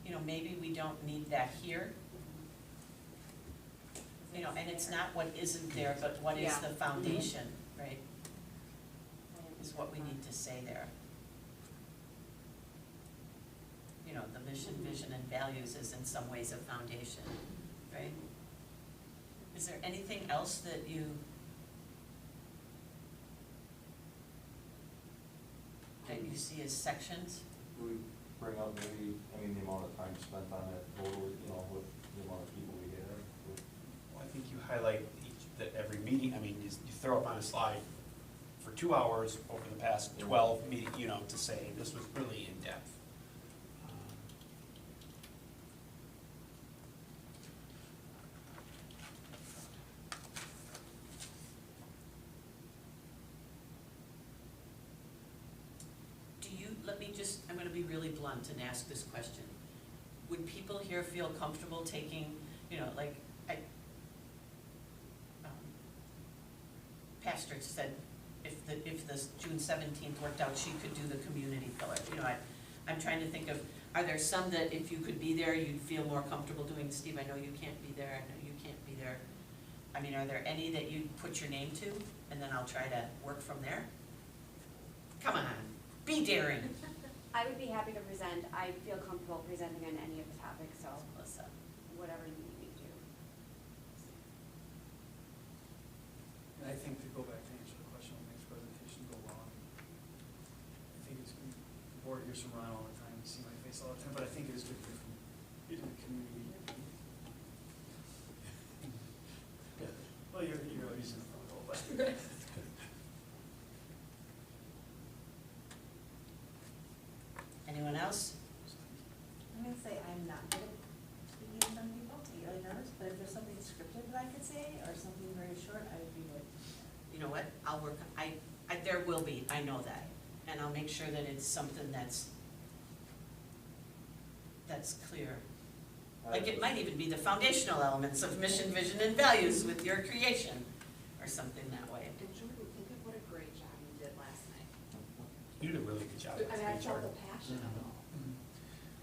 You know, maybe we don't need that here, you know, and it's not what isn't there, but what is Yeah. the foundation, right? Is what we need to say there. You know, the mission, vision, and values is in some ways a foundation, right? Is there anything else that you see as sections? Do we bring up maybe, I mean, the amount of time spent on it total, you know, with the amount of people we have? Well, I think you highlight that every meeting, I mean, you throw up on a slide for 2 hours over the past 12 meetings, you know, to say this was really in-depth. Let me just, I'm gonna be really blunt and ask this question. Would people here feel comfortable taking, you know, like, Pastor said if the June 17th worked out, she could do the community pillar. You know, I'm trying to think of, are there some that if you could be there, you'd feel more comfortable doing? Steve, I know you can't be there, I know you can't be there. I mean, are there any that you'd put your name to, and then I'll try to work from there? Come on. Be daring. I would be happy to present, I feel comfortable presenting on any of the topics, so Melissa. whatever you need me to. And I think to go back to answer the question on the next presentation, go long. I think it's, board hears from Ron all the time, you see my face all the time, but I think it is good to hear from the community. Well, you're always in the front row, but. Anyone else? I'm gonna say I'm not good at speaking in front of people, I get really nervous, but if there's something scripted that I could say, or something very short, I would be good. You know what, I'll work, there will be, I know that, and I'll make sure that it's something that's clear. Like, it might even be the foundational elements of mission, vision, and values with your creation, or something that way. And Jordan, think of what a great job you did last night. You did a really good job. I mean, I felt Jordan. the passion of it all.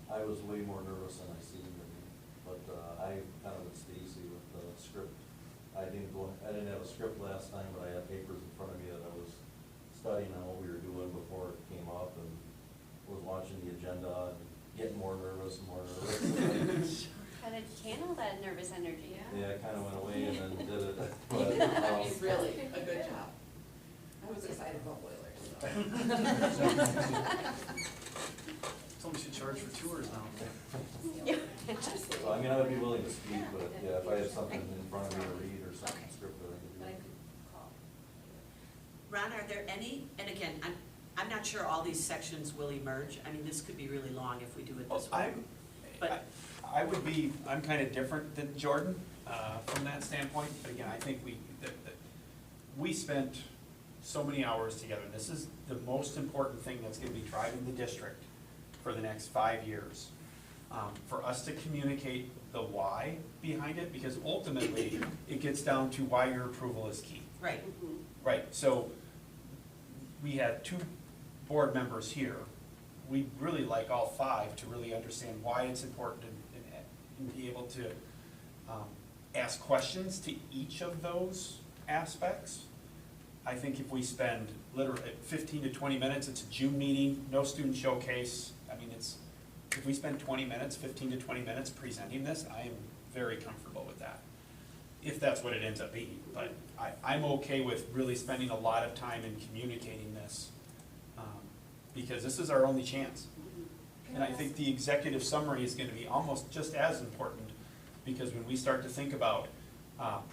I was way more nervous than I seemed to be, but I kind of with Stacy with the script. I didn't have a script last time, but I had papers in front of me that I was studying on what we were doing before it came up, and was watching the agenda and getting more nervous and more nervous. Kind of channel that nervous energy. Yeah, it kind of went away and then did it. You did, I mean, really, a good job. I was excited about boilers, so. Somebody should charge for tours now. So, I mean, I would be willing to speak, but yeah, if I had something in front of me to read or something Okay. scripted, I could do But I it. could call. Ron, are there any, and again, I'm not sure all these sections will emerge, I mean, this could be really long if we do it this way. But- I'm kind of different than Jordan from that standpoint, but again, I think we spent so many hours together. This is the most important thing that's gonna be driving the district for the next 5 years. For us to communicate the why behind it, because ultimately, it gets down to why your approval is key. Right, Right, so we had 2 board members here. We'd really like all 5 to really understand why it's important and be able to ask questions to each of those aspects. I think if we spend literally 15 to 20 minutes, it's a June meeting, no student showcase. I mean, if we spend 20 minutes, 15 to 20 minutes presenting this, I am very comfortable with that. If that's what it ends up being, but I'm okay with really spending a lot of time in communicating this because this is our only chance. And I think the executive summary is gonna be almost just as important, because when we start to think about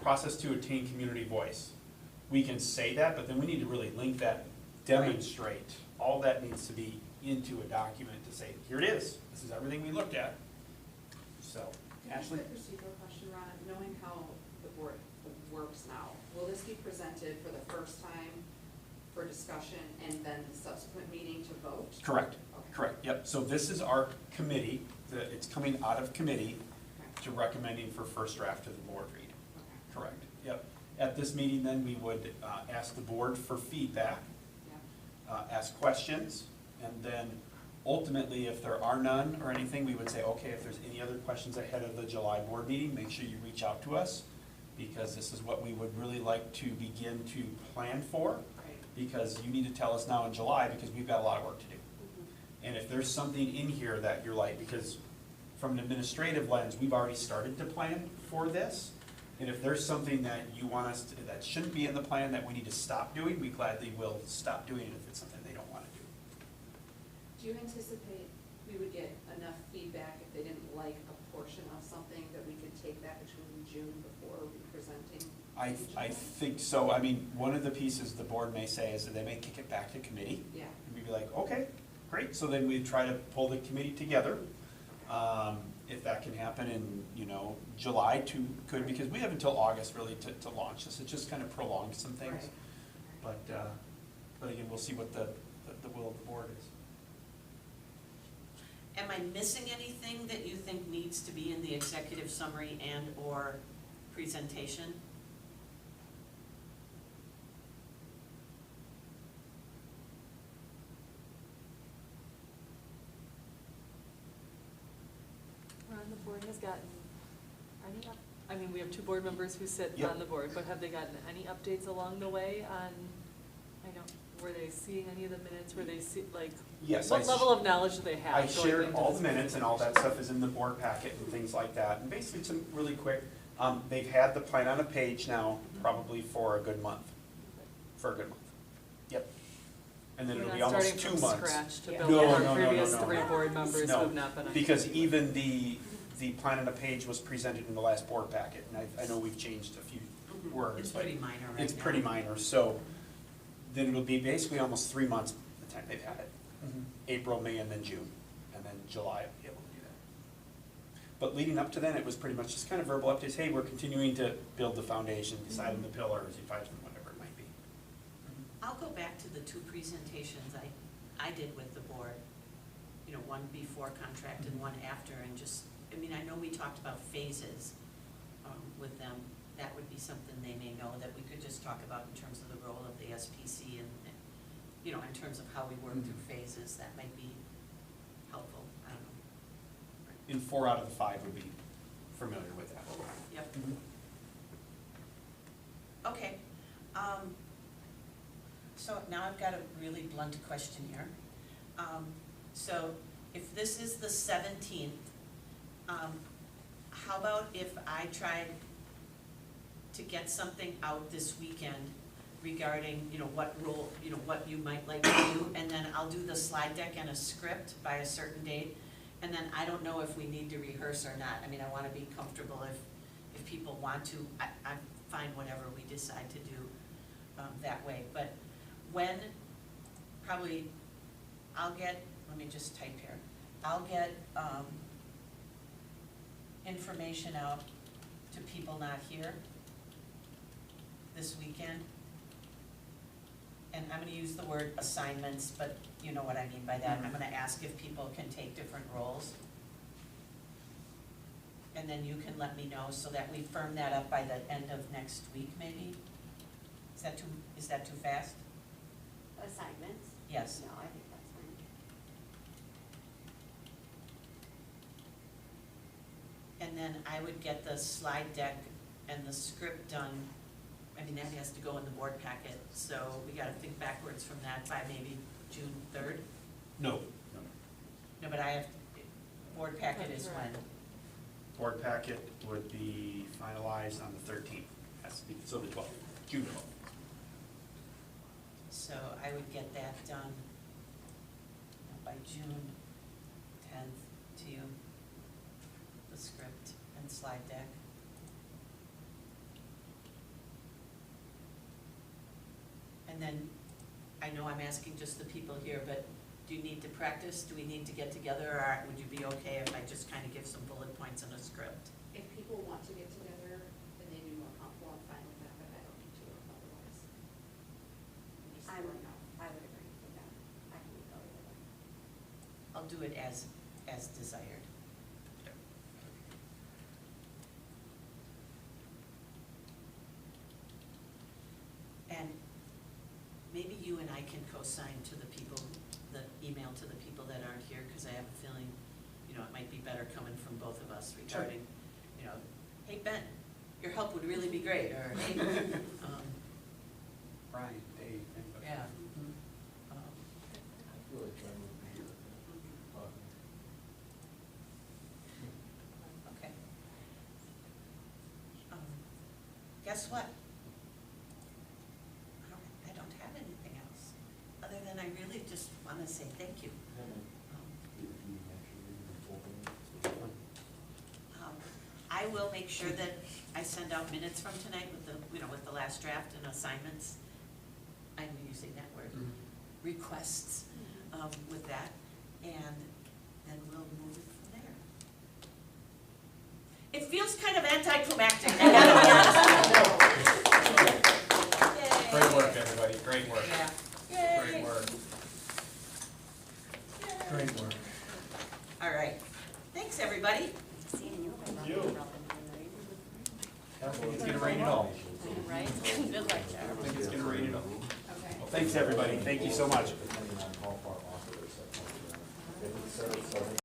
process to attain community voice, we can say that, but then we need to really link that, demonstrate. All that needs to be into a document to say, here it is, this is everything we looked at. So, Ashley? Just a procedural question, Ron, knowing how the board works now, will this be presented for the first time for discussion and then the subsequent meeting to vote? Correct, Okay. correct, yep. So this is our committee, it's coming out of committee Okay. to recommending for first draft to the board read. Okay. Correct, yep. At this meeting then, we would ask the board for feedback, Yeah. ask questions, and then ultimately, if there are none or anything, we would say, okay, if there's any other questions ahead of the July board meeting, make sure you reach out to us, because this is what we would really like to begin to plan for, Right. because you need to tell us now in July, because we've got a lot of work to do. And if there's something in here that you're like, because from an administrative lens, we've already started to plan for this, and if there's something that you want us to, that shouldn't be in the plan that we need to stop doing, we gladly will stop doing it if it's something they don't want to do. Do you anticipate we would get enough feedback if they didn't like a portion of something that we could take that between June before presenting? I think so. I mean, one of the pieces the board may say is that they may kick it back to committee. Yeah. And we'd be like, okay, great, so then we'd try to pull the committee together. If that can happen in, July could, because we have until August really to launch this. It just kind of prolongs some things. Right. But again, we'll see what the will of the board is. Am I missing anything that you think needs to be in the executive summary and/or presentation? Ron, the board has gotten any I mean, we have two board members who sit Yep. on the board, but have they gotten any updates along the way on, were they seeing any of the minutes, were they Yes, what level of knowledge do they have? I going shared into all this the minutes and all that stuff is in the board packet and things like that. And basically, some really quick, they've had the plan on a page now probably for a good month. Yep. And then We're it'll not be almost starting 2 from months. scratch to Yeah. build No, on no, our no, previous no, no. three board members who No, have not been on. because even the plan on a page was presented in the last board packet, and I know we've changed a few words. It's but pretty minor right now. It's pretty minor, so then it'll be basically almost 3 months the time they've had it. April, May, and then June, and then July will be able to do that. But leading up to then, it was pretty much just kind of verbal updates, hey, we're continuing to build the foundation, decide on the pillars, whatever it might be. I'll go back to the two presentations I did with the board, one before contract and one after, and just, I know we talked about phases with them. That would be something they may know that we could just talk about in terms of the role of the SPC and in terms of how we work through phases. That might be helpful, I don't know. And 4 out of the 5 would be familiar with that. Yep. Okay, so now I've got a really blunt question here. So if this is the 17th, how about if I tried to get something out this weekend regarding, what role, what you might like to do, and then I'll do the slide deck and a script by a certain date, and then I don't know if we need to rehearse or not. I want to be comfortable if people want to, I'm fine whatever we decide to do that way. But when, probably, let me just type here. I'll get information out to people not here this weekend. And I'm gonna use the word assignments, but you know what I mean by that. I'm gonna ask if people can take different roles. And then you can let me know so that we firm that up by the end of next week, maybe? Is that too fast? Assignments? Yes. No, I think that's fine. And then I would get the slide deck and the script done. That has to go in the board packet, so we gotta think backwards from that by maybe June 3rd. No. No, but board packet is when? Board packet would be finalized on the 13th, so the 12th, June 12th. So I would get that done by June 10th to you, the script and slide deck. And then, I know I'm asking just the people here, but do you need to practice? Do we need to get together, or would you be okay if I just kind of give some bullet points and a script? If people want to get together, then they'd be more comfortable, I'm fine with that, but I don't need to otherwise. I would agree with that. I can go either way. I'll do it as desired. And maybe you and I can co-sign to the people, the email to the people that aren't here, because I have a feeling, you know, it might be better coming from both of us regarding, you know, hey, Ben, your help would really be great, or hey, Brian, Dave, anybody. yeah. I feel like trying to be here. Okay. Guess what? I don't have anything else, other than I really just want to say thank you. I will make sure that I send out minutes from tonight with the, you know, with the last draft and assignments. I'm using that word, requests, with that, and then we'll move it from there. It feels kind of anticlimactic, I gotta be honest. Great work, everybody, great work. Yeah. Great work. Great work. All right, thanks, everybody. I don't think it's gonna rain at all. Right, good luck, I don't think it's gonna rain at all. Okay. Well, thanks, everybody, thank you so much. Depending on how far off it is, that comes around. If it's set at 7